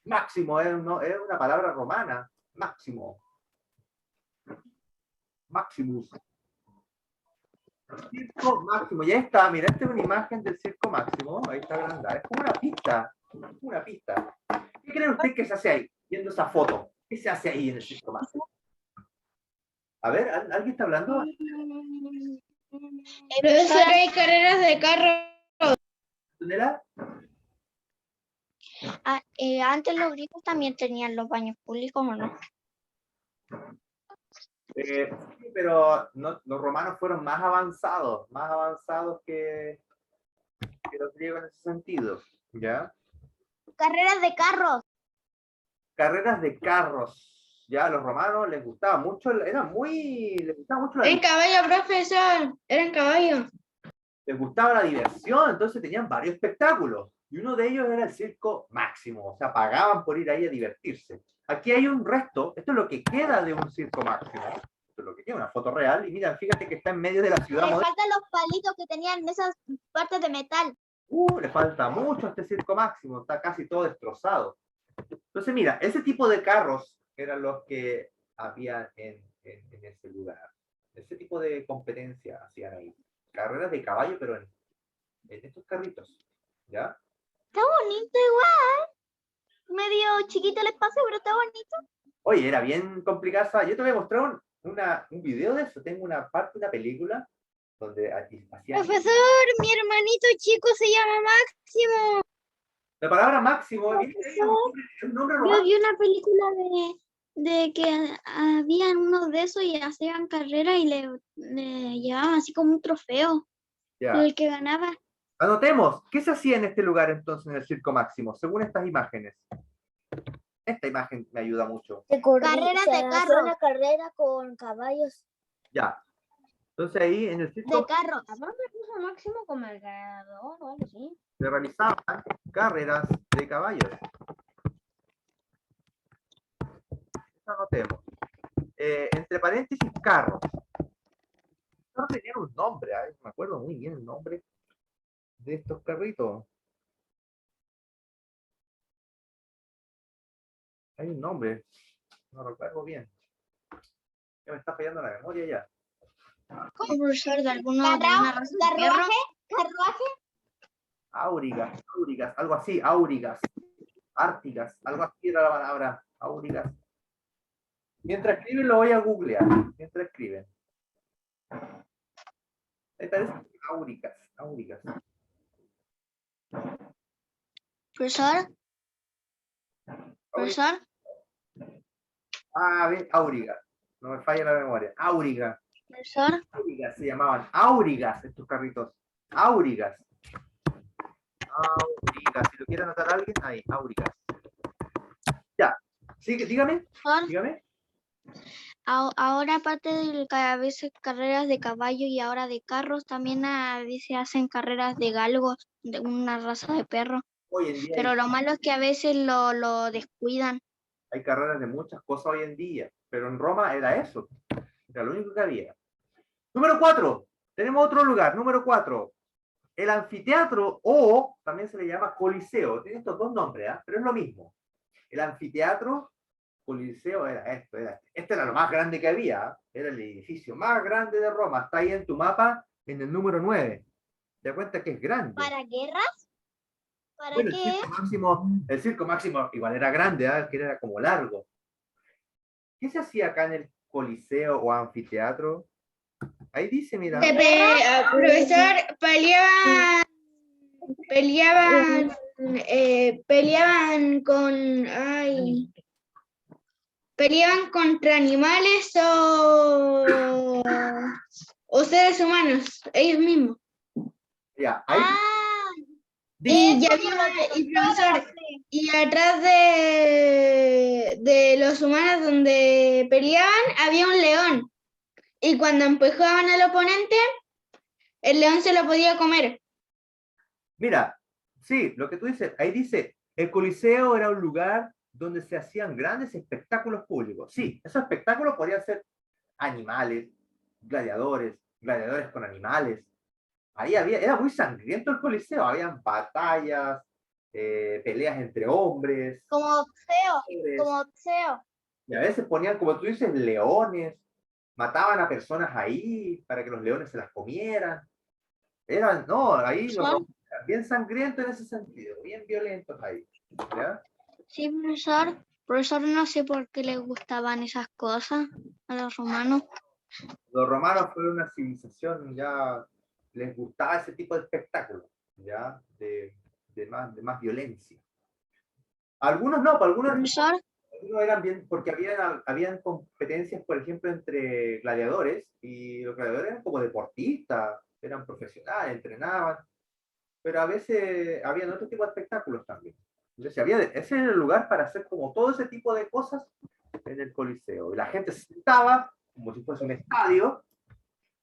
Máximo es una palabra romana. Máximo. Maximus. Circo Máximo. Y ahí está, mira, esta es una imagen del Circo Máximo. Ahí está agrandada. Es como una pista. Una pista. ¿Qué cree usted que se hace ahí? Viendo esa foto. ¿Qué se hace ahí en el Circo Máximo? A ver, ¿alguien está hablando? profesor, hay carreras de carro. ¿Dónde era? Antes los griegos también tenían los baños públicos, ¿o no? Sí, pero los romanos fueron más avanzados que los griegos en ese sentido, ¿ya? Carreras de carros. Carreras de carros, ¿ya? A los romanos les gustaba mucho, les gustaba mucho En caballo, profesor. Era en caballo. les gustaba la diversión, entonces tenían varios espectáculos, y uno de ellos era el Circo Máximo, o sea, pagaban por ir ahí a divertirse. Aquí hay un resto, esto es lo que queda de un Circo Máximo, esto es lo que queda, una foto real, y mira, fíjate que está en medio de la ciudad Le moderna. faltan los palitos que tenían esas partes de metal. Le falta mucho a este Circo Máximo, está casi todo destrozado. Entonces, mira, ese tipo de carros eran los que había en ese lugar. Ese tipo de competencia hacían ahí. Carreras de caballo, pero en estos carritos, ¿ya? Está bonito igual. Medio chiquito el espacio, pero está bonito. Oye, era bien complicada. Yo te voy a mostrar un video de eso. Tengo una parte de una película donde hacían... Profesor, mi hermanito chico se llama Máximo. La palabra máximo es un nombre Yo romano. vi una película de que habían unos de esos y hacían carrera y le llevaban así como un trofeo Ya. el que ganaba. Anotemos, ¿qué se hacía en este lugar entonces en el Circo Máximo, según estas imágenes? Esta imagen me ayuda mucho. Carreras de hacía carros. una carrera con caballos. Ya. Entonces ahí en el circo De carros. Puso Máximo como el ganador o algo así. se realizaban carreras de caballos. Eso anotemos. Entre paréntesis, carros. No tenían un nombre, me acuerdo muy bien el nombre de estos carritos. Hay un nombre, no recuerdo bien. Ya me está fallando la memoria ya. ¿Cómo profesor de alguna raza de perro? Carruaje. Áurigas, algo así, áurigas, ártigas, algo así era la palabra, áurigas. Mientras escriben lo voy a googlear, mientras escriben. Ahí parece áurigas. Profesor, profesor, Ven, áurigas, no me falla la memoria, áurigas se llamaban, áurigas estos carritos, áurigas, si lo quiere anotar alguien, ahí, áurigas. Ya, sí, dígame. Ahora aparte de que a veces carreras de caballo y ahora de carros, también a veces hacen carreras de galgos, de una raza de perro. Hoy en día Pero lo malo es que a veces lo descuidan. hay carreras de muchas cosas hoy en día, pero en Roma era eso, era lo único que había. Número 4, tenemos otro lugar, número 4, el anfiteatro, o también se le llama coliseo, tiene estos dos nombres, pero es lo mismo. El anfiteatro, coliseo, este era lo más grande que había, era el edificio más grande de Roma, está ahí en tu mapa, en el número 9. ¿Te das cuenta que es grande? ¿Para guerras? ¿Para Bueno, qué? el circo máximo igual era grande, que era como largo. ¿Qué se hacía acá en el coliseo o anfiteatro? Ahí dice, mira. Profesor, peleaban contra animales o seres humanos, ellos mismos. Ya, ahí Y profesor, y atrás de los humanos donde peleaban había un león. Y cuando empujaban al oponente, el león se lo podía comer. mira, Sí, lo que tú dices, ahí dice, el Coliseo era un lugar donde se hacían grandes espectáculos públicos. Sí, esos espectáculos podrían ser animales, gladiadores, gladiadores con animales. Ahí había, era muy sangriento el Coliseo, habían batallas, peleas entre hombres, Como boxeo, mujeres, como boxeo. y a veces ponían, como tú dices, leones, mataban a personas ahí para que los leones se las comieran. Eran, no, ahí los Profesor, romanos eran bien sangrientos en ese sentido, bien violentos ahí. ¿Ya? sí, profesor. Profesor, no sé por qué le gustaban esas cosas a los romanos. Los romanos fueron una civilización, ya les gustaba ese tipo de espectáculos, ya, de más violencia. Algunos no, para algunos Profesor, eran bien, porque habían competencias, por ejemplo, entre gladiadores, y los gladiadores eran como deportistas, eran profesionales, entrenaban, pero a veces habían otro tipo de espectáculos también. Entonces, ese era el lugar para hacer como todo ese tipo de cosas en el Coliseo. Y la gente se sentaba como si fuese un estadio,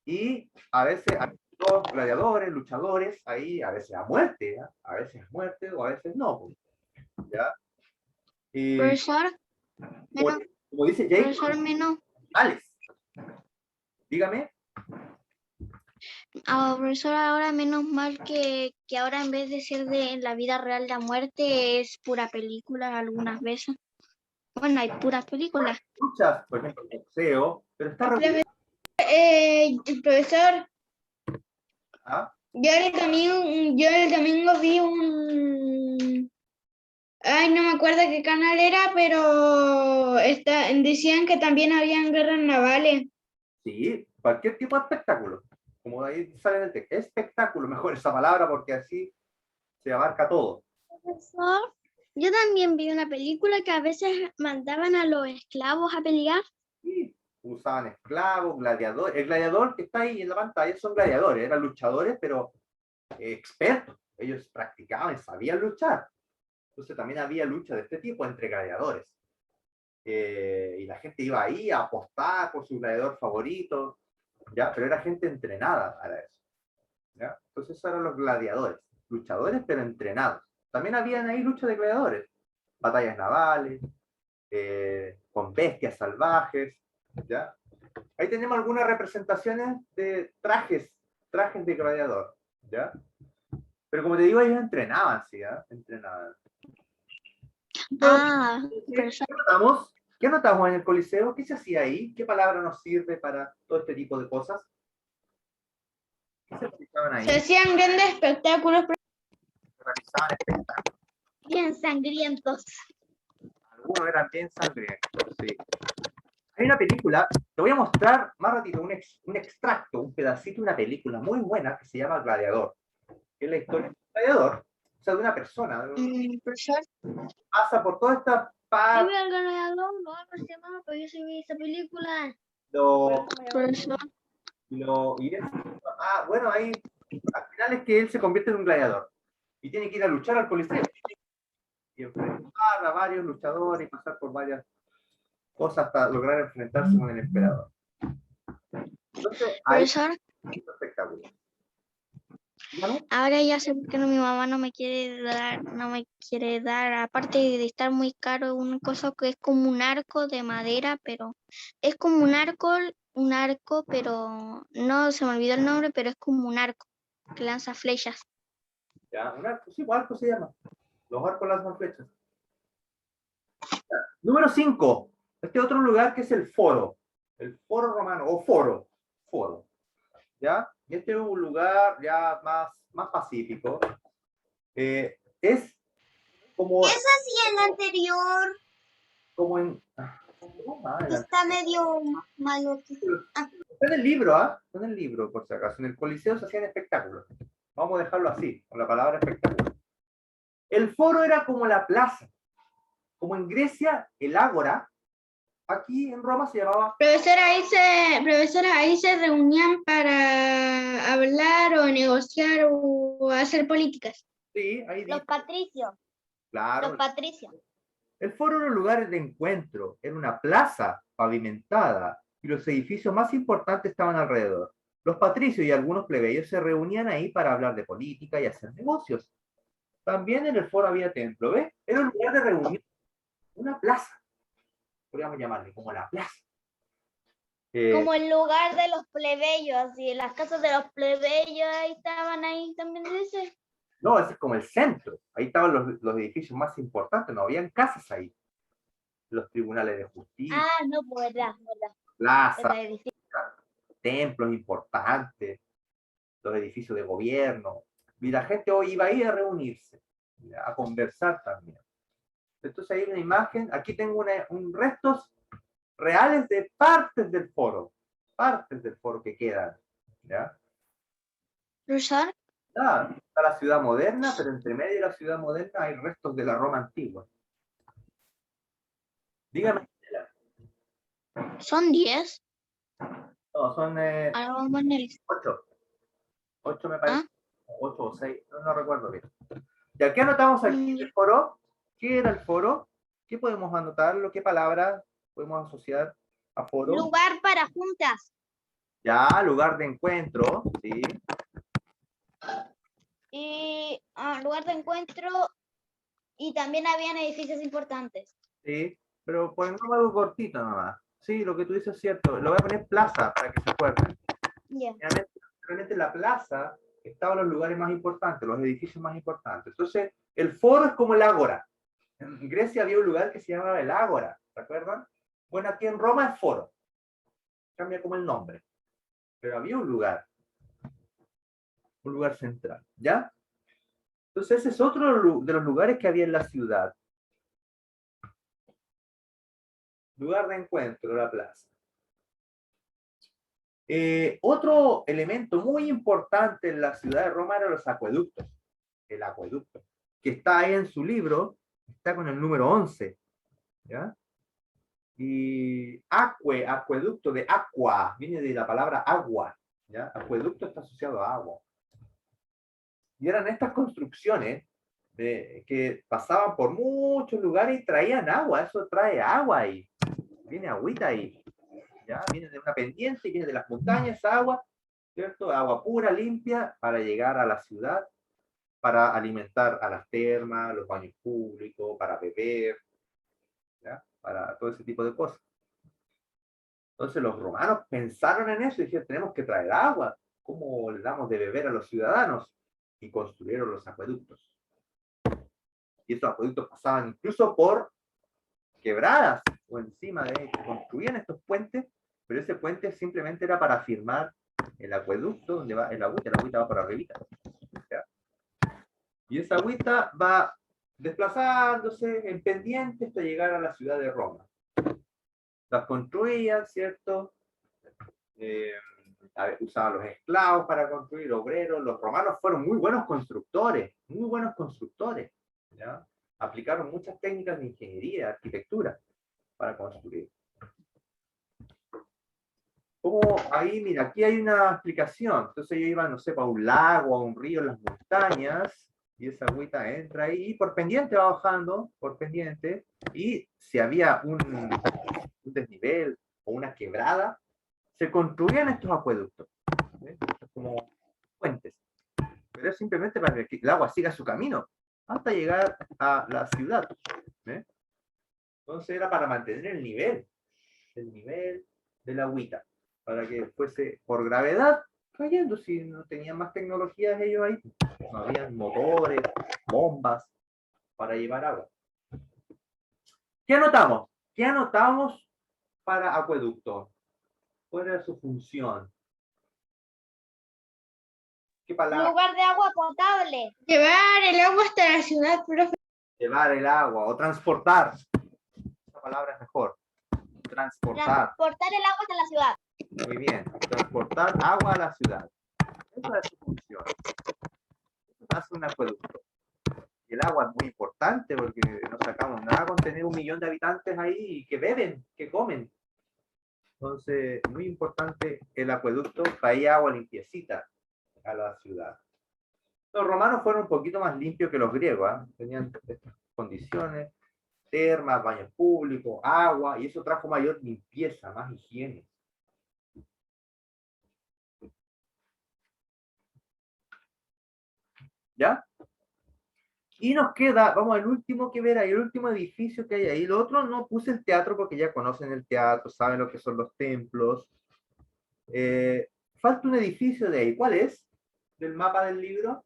y a veces hay dos gladiadores, luchadores, ahí a veces a muerte, ¿ya? A veces a muerte o a veces no, pues, ¿ya? Y profesor, menos, como dice Jake, profesor, menos. Alex, dígame. Profesor, ahora menos mal que ahora en vez de ser de la vida real la muerte es pura película algunas veces. Bueno, hay puras películas. Luchas, por ejemplo, el boxeo, pero está regulado. Profesor, ¿Ah? yo el domingo vi un... Ay, no me acuerdo qué canal era, pero decían que también habían guerras navales. Sí, cualquier tipo de espectáculo. Como ahí sale en el texto. Espectáculo, mejor esa palabra, porque así se abarca todo. Profesor, yo también vi una película que a veces mandaban a los esclavos a pelear. Sí, usaban esclavos, gladiadores. El gladiador que está ahí en la pantalla son gladiadores, eran luchadores, pero expertos. Ellos practicaban, sabían luchar. Entonces también había lucha de este tipo entre gladiadores. Y la gente iba ahí a apostar por su gladiador favorito, ¿ya? Pero era gente entrenada para eso, ¿ya? Entonces esos eran los gladiadores, luchadores pero entrenados. También habían ahí luchas de gladiadores, batallas navales, con bestias salvajes, ¿ya? Ahí tenemos algunas representaciones de trajes de gladiador, ¿ya? Pero como te digo, ellos entrenaban, ¿sí? ¿Ya? Entrenaban. Profesor, ¿Qué notamos? ¿Qué notamos en el Coliseo? ¿Qué se hacía ahí? ¿Qué palabra nos sirve para todo este tipo de cosas? ¿Qué se realizaban ahí? Se hacían grandes espectáculos. Se realizaban espectáculos. Bien sangrientos. Algunos eran bien sangrientos, sí. Hay una película, te voy a mostrar más ratito un extracto, un pedacito de una película muy buena que se llama Gladiador. Que es la historia de un gladiador, o sea, de una persona. profesor, Pasa por toda esta Yo parte. vi al ganador, no, no sé más, pero yo sí vi esa película. profesor, Bueno, ahí al final es que él se convierte en un gladiador y tiene que ir a luchar al Coliseo y enfrentar a varios luchadores y pasar por varias cosas hasta lograr enfrentarse con el emperador. Entonces, ahí profesor, es un espectáculo. ¿Dígame? ahora ya sé por qué mi mamá no me quiere dar, aparte de estar muy caro, una cosa que es como un arco de madera, pero es como un arco, pero no se me olvidó el nombre, pero es como un arco que lanza flechas. Ya, un arco, sí, un arco se llama. Los arcos lanzan flechas. Número 5. Este otro lugar que es el foro. El foro romano, o foro. Foro. ¿Ya? Y este es un lugar ya más pacífico. Es como, Esa sí es la anterior. como en... Está medio malo. Está en el libro, ¿ah? Está en el libro, por si acaso. En el Coliseo se hacían espectáculos. Vamos a dejarlo así, con la palabra espectáculo. El foro era como la plaza. Como en Grecia, el ágora. Aquí en Roma se llamaba... Profesora, ahí se reunían para hablar o negociar o hacer políticas. Sí, ahí Los dice, patricios, claro. los patricios. El foro era un lugar de encuentro, era una plaza pavimentada y los edificios más importantes estaban alrededor. Los patricios y algunos plebeyos se reunían ahí para hablar de política y hacer negocios. también en el foro había templo, ¿ves? Era un lugar de reunión, una plaza, podríamos llamarle, como la plaza. Como el lugar de los plebeyos, y las casas de los plebeyos ahí estaban ahí también, dice. No, ese es como el centro. Ahí estaban los edificios más importantes, no habían casas ahí. Los tribunales de justicia, Ah, no, pues verdad. plazas, El edificio. templos importantes, los edificios de gobierno. Y la gente hoy iba ahí a reunirse, a conversar también. Entonces hay una imagen, aquí tengo un restos reales de partes del foro que quedan. ¿Ya? Profesor, Ah, está la ciudad moderna, pero entre medio de la ciudad moderna hay restos de la Roma antigua. Dígame. son 10. No, son Algo más en el- 8. 8 me parece. ¿Ah? 8 o 6, no recuerdo bien. ¿Y aquí anotamos aquí el foro? ¿Qué era el foro? ¿Qué podemos anotarlo? ¿Qué palabra podemos asociar a foro? Lugar para juntas. Ya, lugar de encuentro, ¿sí? Y lugar de encuentro. Y también habían edificios importantes. Sí, pero pongamos algo cortito nomás. Sí, lo que tú dices es cierto. Lo voy a poner plaza para que se acuerden. Ya. Realmente la plaza estaban los lugares más importantes, los edificios más importantes. Entonces, el foro es como el ágora. En Grecia había un lugar que se llamaba el ágora, ¿se acuerdan? Bueno, aquí en Roma es foro. Cambia como el nombre. Pero había un lugar central, ¿ya? Entonces, ese es otro de los lugares que había en la ciudad. Lugar de encuentro, la plaza. Otro elemento muy importante en la ciudad de Roma eran los acueductos. El acueducto, que está ahí en su libro, está con el número 11. ¿Ya? Y acueducto de aqua, viene de la palabra agua. ¿Ya? Acueducto está asociado a agua. Y eran estas construcciones que pasaban por muchos lugares y traían agua. Eso trae agua ahí. Viene agüita ahí. ¿Ya? Viene de una pendiente, viene de las montañas, agua, ¿cierto? Agua pura, limpia, para llegar a la ciudad, para alimentar a las termas, los baños públicos, para beber, ¿ya? Para todo ese tipo de cosas. Entonces los romanos pensaron en eso y dijeron, tenemos que traer agua. ¿Cómo le damos de beber a los ciudadanos? Y construyeron los acueductos. Y estos acueductos pasaban incluso por quebradas o encima de ellos. Construían estos puentes, pero ese puente simplemente era para firmar el acueducto donde va el agüita va por arribita. ¿Ya? Y esa agüita va desplazándose en pendiente hasta llegar a la ciudad de Roma. Las construían, ¿cierto? Usaban los esclavos para construir, obreros. Los romanos fueron muy buenos constructores, ¿ya? Aplicaron muchas técnicas de ingeniería, de arquitectura para construir. Como ahí, mira, aquí hay una explicación. Entonces yo iba, no sé, para un lago, a un río en las montañas, y esa agüita entra ahí, y por pendiente va bajando, por pendiente, y si había un desnivel o una quebrada, se construían estos acueductos, ¿sí? Como puentes. Pero es simplemente para que el agua siga su camino, hasta llegar a la ciudad. ¿Sí? Entonces era para mantener el nivel de la agüita, para que fuese por gravedad cayendo. Si no tenían más tecnologías ellos ahí, no habían motores, bombas para llevar agua. ¿Qué anotamos? ¿Qué anotamos para acueducto? ¿Cuál era su función? ¿Qué palabra? Lugar de agua potable. Llevar el agua hasta la ciudad, profe. Llevar el agua o transportar. Esa palabra es mejor. Transportar. Transportar el agua hasta la ciudad. Muy bien. Transportar agua a la ciudad. Esa es su función. Eso hace un acueducto. Y el agua es muy importante porque no sacamos nada con tener 1 millón de habitantes ahí que beben, que comen. Entonces, muy importante el acueducto, traía agua limpiecita a la ciudad. Los romanos fueron un poquito más limpios que los griegos, ¿eh? Tenían estas condiciones, termas, baños públicos, agua, y eso trajo mayor limpieza, más higiene. ¿Ya? Y nos queda, vamos al último que ver ahí, el último edificio que hay ahí. Lo otro no puse el teatro porque ya conocen el teatro, saben lo que son los templos. Falta un edificio de ahí. ¿Cuál es? Del mapa del libro.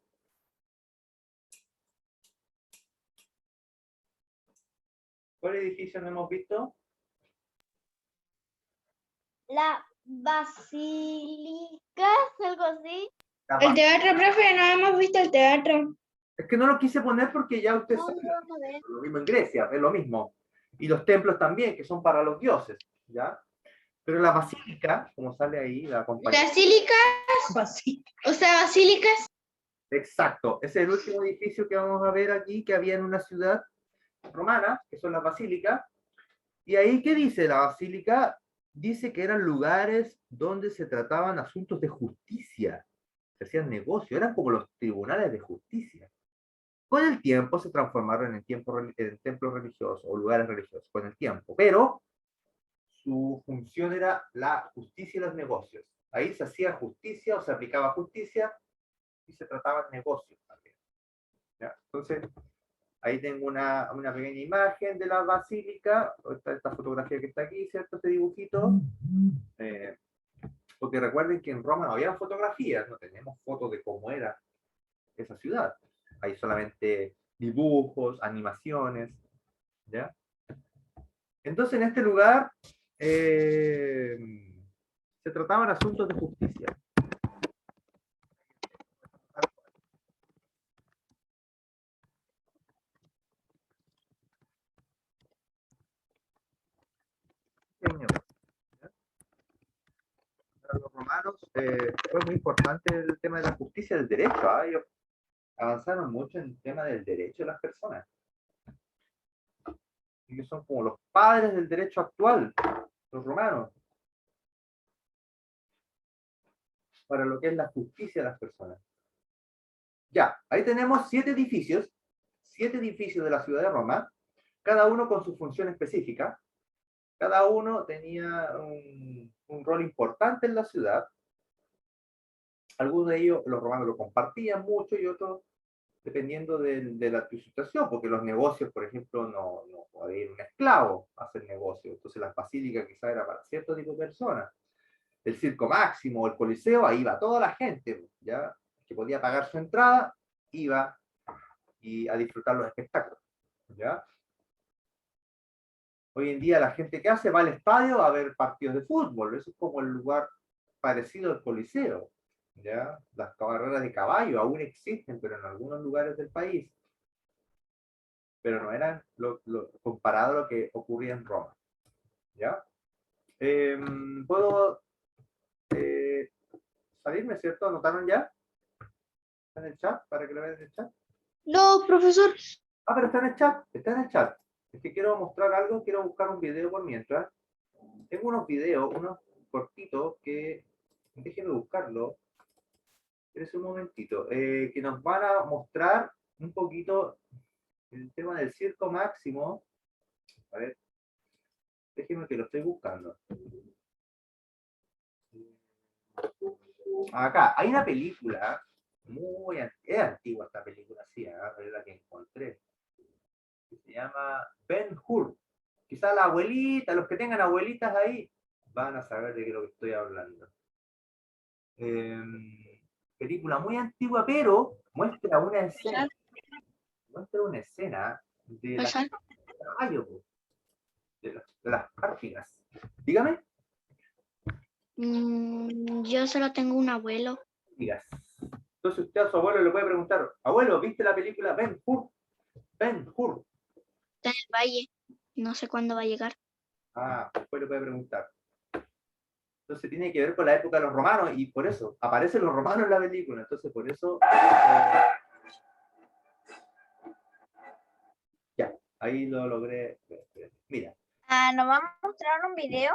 ¿Cuál edificio no hemos visto? La basílica, algo así. El teatro, profe, no hemos visto el teatro. Es que no lo quise poner porque ya usted No, sabe, no, no, no. lo mismo en Grecia, es lo mismo. Y los templos también, que son para los dioses, ¿ya? Pero la basílica, como sale ahí, la compañía. ¿Basílicas? O sea, basílicas. Exacto, ese es el último edificio que vamos a ver aquí, que había en una ciudad romana, que son las basílicas. Y ahí, ¿qué dice la basílica? Dice que eran lugares donde se trataban asuntos de justicia, se hacían negocios, eran como los tribunales de justicia. Con el tiempo se transformaron en templos religiosos o lugares religiosos, con el tiempo, pero su función era la justicia y los negocios. Ahí se hacía justicia o se aplicaba justicia y se trataban negocios también. ¿Ya? Entonces, ahí tengo una pequeña imagen de la basílica, esta fotografía que está aquí, ¿cierto? Este dibujito. Porque recuerden que en Roma no había fotografías, no tenemos fotos de cómo era esa ciudad. Hay solamente dibujos, animaciones, ¿ya? Entonces, en este lugar se trataban asuntos de justicia. Para los romanos fue muy importante el tema de la justicia del derecho. ¿Ah? Ellos avanzaron mucho en el tema del derecho de las personas. Ellos son como los padres del derecho actual, los romanos, para lo que es la justicia de las personas. Ya, ahí tenemos 7 edificios de la ciudad de Roma, cada uno con su función específica. Cada uno tenía un rol importante en la ciudad. Algunos de ellos, los romanos lo compartían mucho y otros dependiendo de la situación, porque los negocios, por ejemplo, no podía ir un esclavo a hacer negocio. Entonces las basílicas quizás era para cierto tipo de personas. El Circo Máximo o el Coliseo, ahí iba toda la gente, ¿ya? Que podía pagar su entrada, iba a disfrutar los espectáculos, ¿ya? Hoy en día la gente que hace va al estadio a ver partidos de fútbol. Eso es como el lugar parecido al Coliseo, ¿ya? Las carreras de caballo aún existen, pero en algunos lugares del país. Pero no eran comparado a lo que ocurría en Roma, ¿ya? ¿Puedo salirme, cierto? ¿Anotaron ya? ¿Está en el chat? ¿Para que lo vean en el chat? No, profesor. Ah, pero está en el chat. Está en el chat. Es que quiero mostrar algo, quiero buscar un video por mientras. Tengo unos videos, unos cortitos que, déjenme buscarlo, espérense un momentito, que nos van a mostrar un poquito el tema del Circo Máximo. A ver, déjenme que lo estoy buscando. Acá, hay una película, es antigua esta película, sí, es la que encontré. Se llama Ben-Hur. Quizás la abuelita, los que tengan abuelitas ahí, van a saber de qué es lo que estoy hablando. Película muy antigua, pero muestra una escena. De las párfilas. Dígame. Yo solo tengo un abuelo. Digas. Entonces usted a su abuelo le puede preguntar, abuelo, ¿viste la película Ben-Hur? Ben-Hur. Está en el valle. No sé cuándo va a llegar. Ah, después le puede preguntar. Entonces tiene que ver con la época de los romanos y por eso aparecen los romanos en la película. Entonces por eso... ya, ahí lo logré. Mira. ¿Nos vamos a mostrar un video?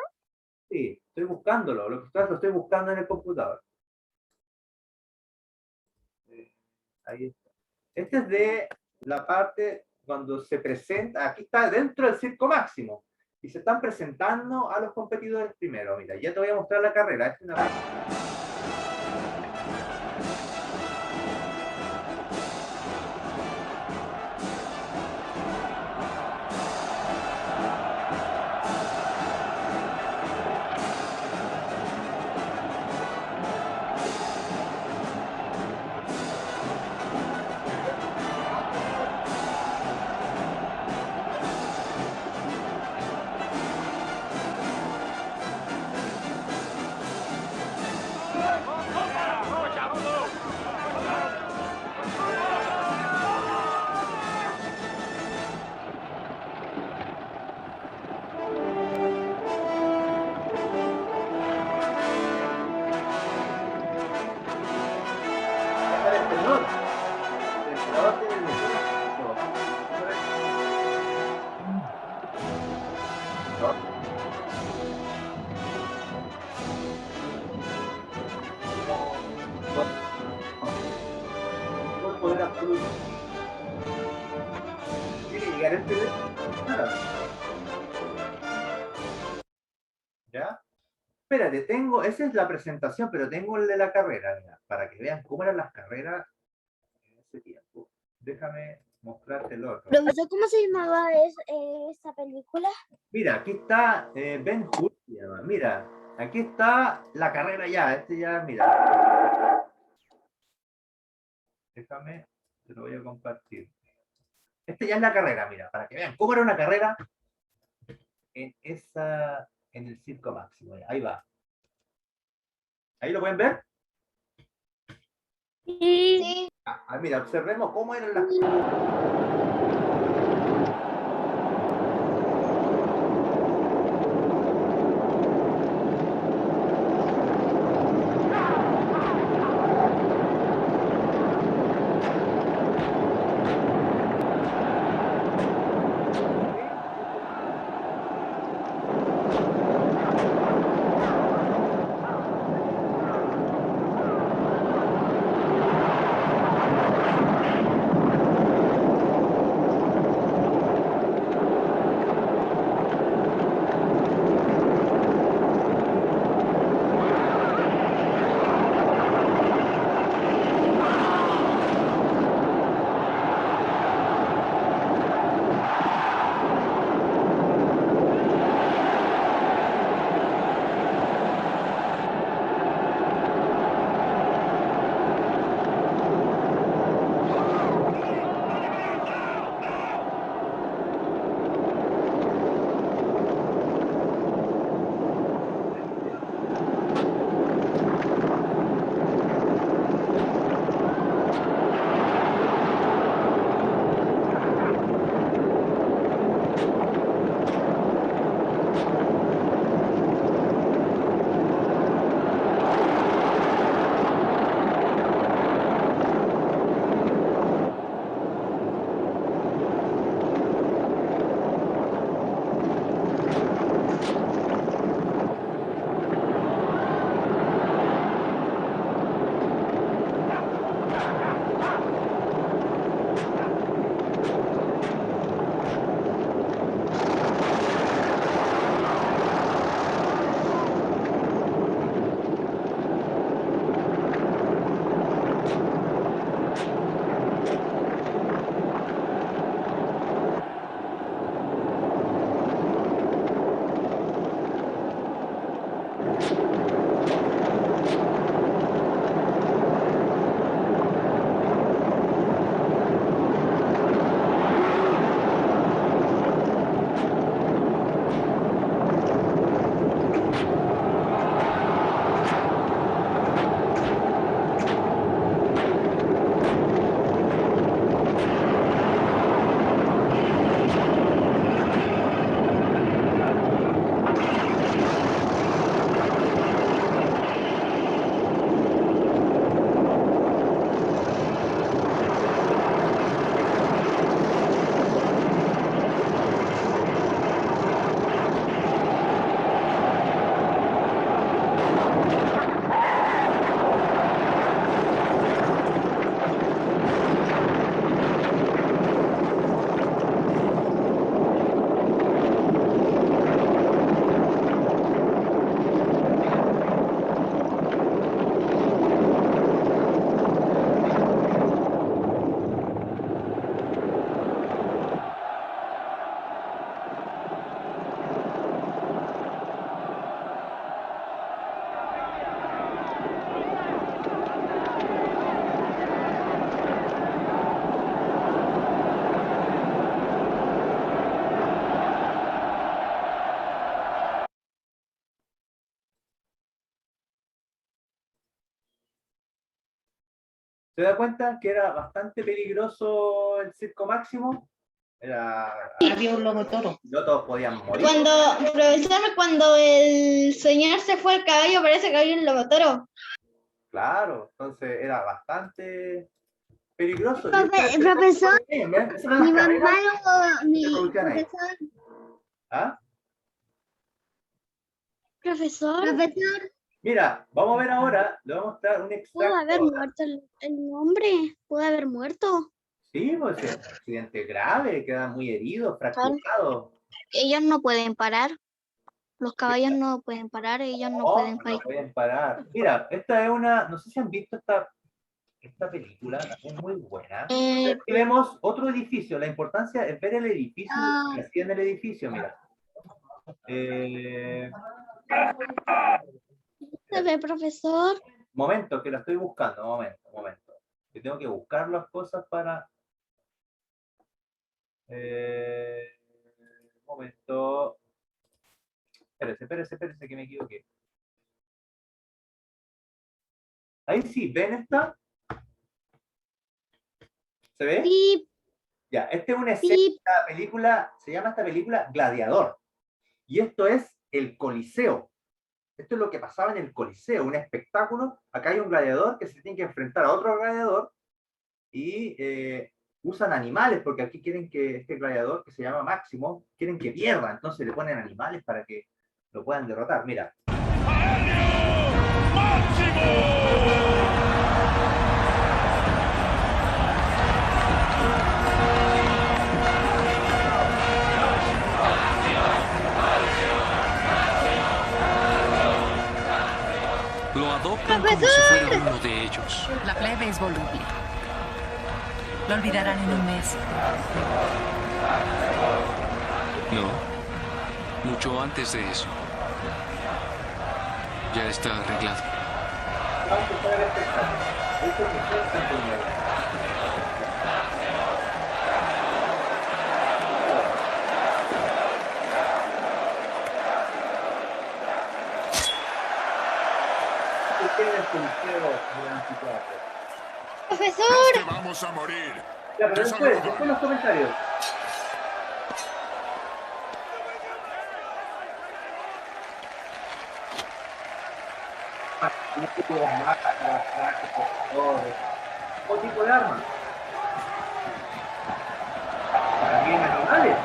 Sí, estoy buscándolo. Lo estoy buscando en el computador. Ahí está. Este es de la parte cuando se presenta, aquí está dentro del Circo Máximo, y se están presentando a los competidores primero. Mira, ya te voy a mostrar la carrera. Esta es una... No el poder absoluto. Tiene que llegar este de... Nada. ¿Ya? Espérate, tengo, esa es la presentación, pero tengo el de la carrera, mira, para que vean cómo eran las carreras en ese tiempo. Déjame mostrarte el otro. Profesor, ¿cómo se llamaba esa película? Mira, aquí está Ben Hur, se llama. Mira, aquí está la carrera ya, este ya, mira. Déjame, te lo voy a compartir. Este ya es la carrera, mira, para que vean cómo era una carrera en el Circo Máximo. Ahí va. ¿Ahí lo pueden ver? Sí. Mira, observemos cómo eran las... ¿Se da cuenta que era bastante peligroso el Circo Máximo? Había un lobo toro. No todos podían morir. Profesor, cuando el señor se fue al caballo, parece que había un lobo toro. Claro, entonces era bastante peligroso. Profesor, mi mamá ¿Ah? Profesor, Mira, vamos a ver ahora, le vamos a mostrar un Pudo haber extracto. muerto el hombre. Pudo haber muerto. Sí, pues es un accidente grave, queda muy herido, fracturado. Ellos no pueden parar. Los caballos no pueden parar. Ellos no pueden No parar. pueden parar. Mira, esta es una, no sé si han visto esta película, es muy buena. Aquí vemos otro edificio, la importancia es ver el edificio, que hacía en el edificio, mira. ¿Se ve, profesor? Momento, que la estoy buscando, momento. Que tengo que buscar las cosas para... momento. Espérese, que me equivoqué. Ahí sí, ¿ven esta? ¿Se ve? Sí, Ya, esta es una escena de la película, se llama esta película Gladiador. Y esto es el Coliseo. Esto es lo que pasaba en el Coliseo, un espectáculo. Acá hay un gladiador que se tiene que enfrentar a otro gladiador y usan animales, porque aquí quieren que este gladiador, que se llama Máximo, quieren que pierda, entonces le ponen animales para que lo puedan derrotar. Mira. Lo adoptan como si fuera uno de ellos. La plebe es voluble. Lo olvidarán en un mes. No, mucho antes de eso. Ya está arreglado. profesor. Que vamos a morir. Ya, pero después los comentarios. ¿Qué tipo de arma? También animales.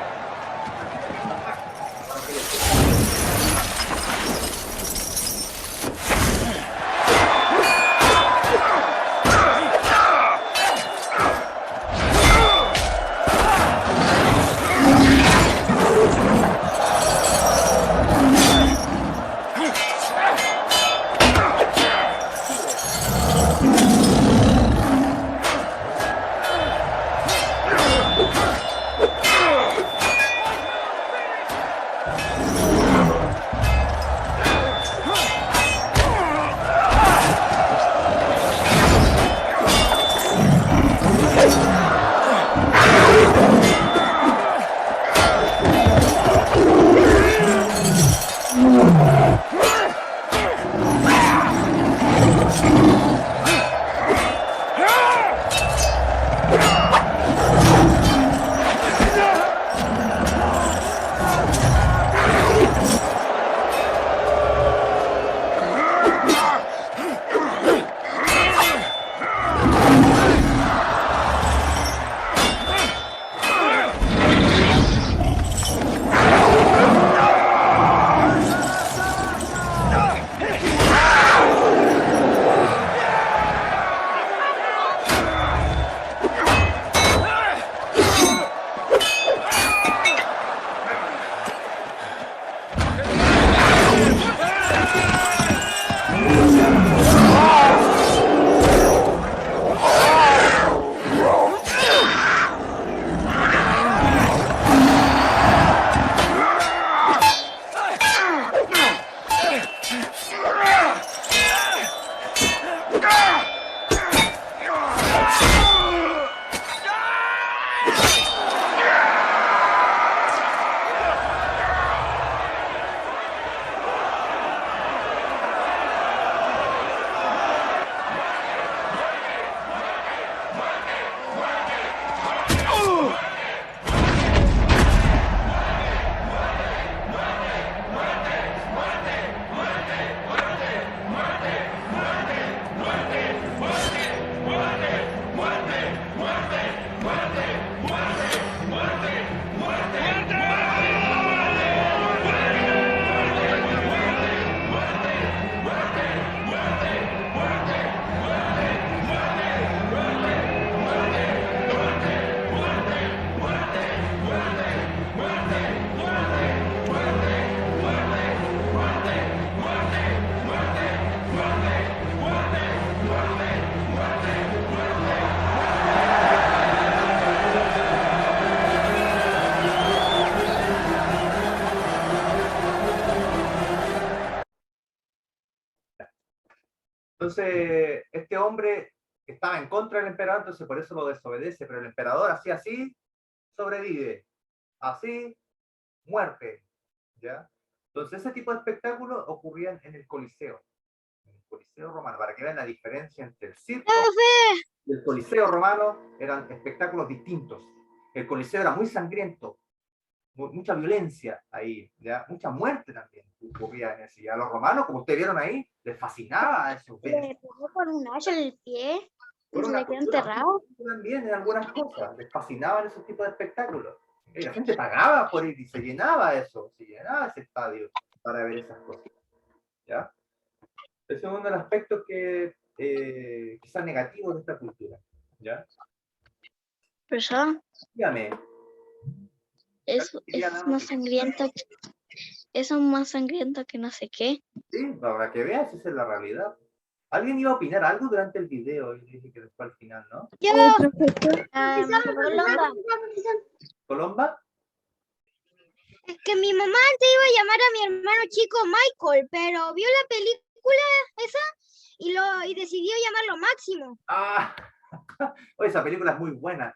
Entonces, este hombre estaba en contra del emperador, entonces por eso lo desobedece, pero el emperador así, sobrevive. Así, muerte. ¿Ya? Entonces, ese tipo de espectáculos ocurrían en el Coliseo romano, para que vean la diferencia entre el circo y el Coliseo romano. Eran espectáculos distintos. El Coliseo era muy sangriento, mucha violencia ahí, ¿ya? Mucha muerte también ocurría en ese. Y a los romanos, como ustedes vieron ahí, les fascinaba eso. Le pegó con un hacha en el pie y Por se una le quedó cultura enterrado. también en algunas cosas, les fascinaban esos tipos de espectáculos. Y la gente pagaba por ir y se llenaba eso, se llenaba ese estadio para ver esas cosas. ¿Ya? Ese es uno de los aspectos que quizás negativos de esta cultura. ¿Ya? Profesor, Dígame. es más sangriento. Eso es más sangriento que no sé qué. Sí, para que veas, esa es la realidad. ¿Alguien iba a opinar algo durante el video? Y dije que después al final, ¿no? Colomba. ¿Colomba? Es que mi mamá antes iba a llamar a mi hermano chico Michael, pero vio la película esa y decidió llamarlo Máximo. ¡Ah! Oye, esa película es muy buena.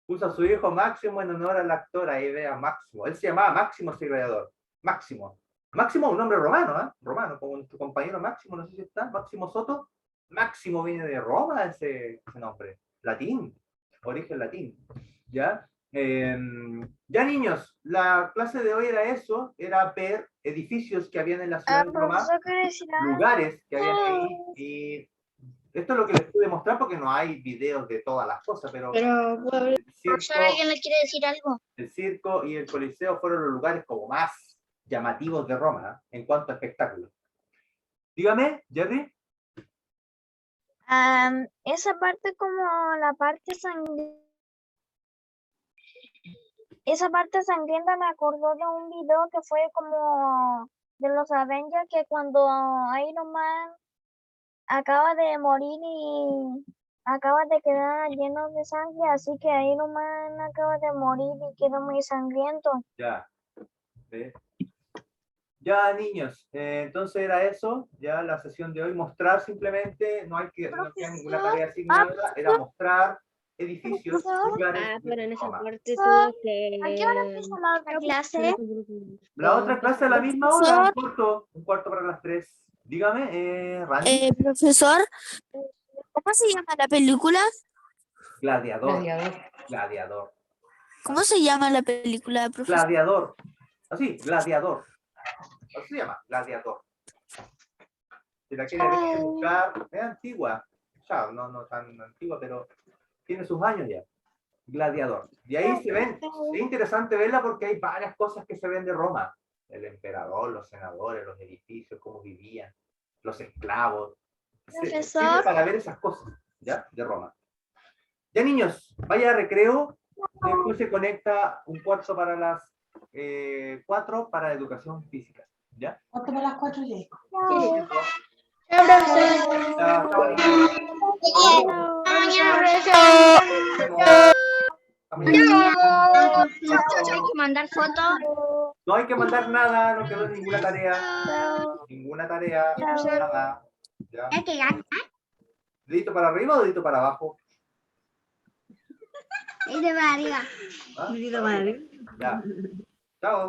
Puso a su hijo Máximo en honor al actor, ahí vea Máximo. Él se llamaba Máximo ese gladiador. Máximo. Máximo es un nombre romano, ¿eh? Romano, como nuestro compañero Máximo, no sé si está, Máximo Soto. Máximo viene de Roma, ese nombre. Latín, origen latín. ¿Ya? Ya niños, la clase de hoy era eso, era ver edificios que habían en la ciudad de Roma, lugares que habían ahí, y esto es lo que les pude mostrar porque no hay videos de todas las cosas, pero el Profesor, ¿alguien le quiere decir algo? el circo y el Coliseo fueron los lugares como más llamativos de Roma, ¿eh? En cuanto a espectáculos. Dígame, Jerry. Esa parte como la parte sangrienta. Esa parte sangrienta me acordó de un video que fue como de los Avengers, que cuando Iron Man acaba de morir y acaba de quedar lleno de sangre, así que Iron Man acaba de morir y quedó muy sangriento. Ya. ¿Ve? Ya, niños, entonces era eso, ya la sesión de hoy, mostrar simplemente, no hay ninguna tarea asignada, era mostrar edificios, lugares. Pero en esa Roma. parte tuvo que... ¿A qué hora empieza la otra clase? La otra clase a la misma hora, un cuarto para las 3. Dígame, Randy. Profesor, ¿cómo se llama la película? Gladiador. Gladiador. ¿Cómo se llama la película, profesor? Gladiador. Así, Gladiador. Así se llama, Gladiador. Si la quiere buscar, es antigua. Ya, no tan antigua, pero tiene sus años ya. Gladiador. Y ahí se ven, es interesante verla porque hay varias cosas que se ven de Roma. El emperador, los senadores, los edificios, cómo vivían, los esclavos. Sirve para ver esas cosas, ¿ya? De Roma. Ya, niños, vaya a recreo. Después se conecta un cuarto para las 4 para educación física. ¿Ya? ¿Cuánto para las 4 ya? Sí. Chao, profesor. Chao, Hay que mandar fotos. no hay que mandar nada, no quedó ninguna tarea. Ninguna tarea, nada. ¿Ya? ¿Dedito para arriba o dedito para abajo? Es de arriba. ¿Ah? Ya. Chao.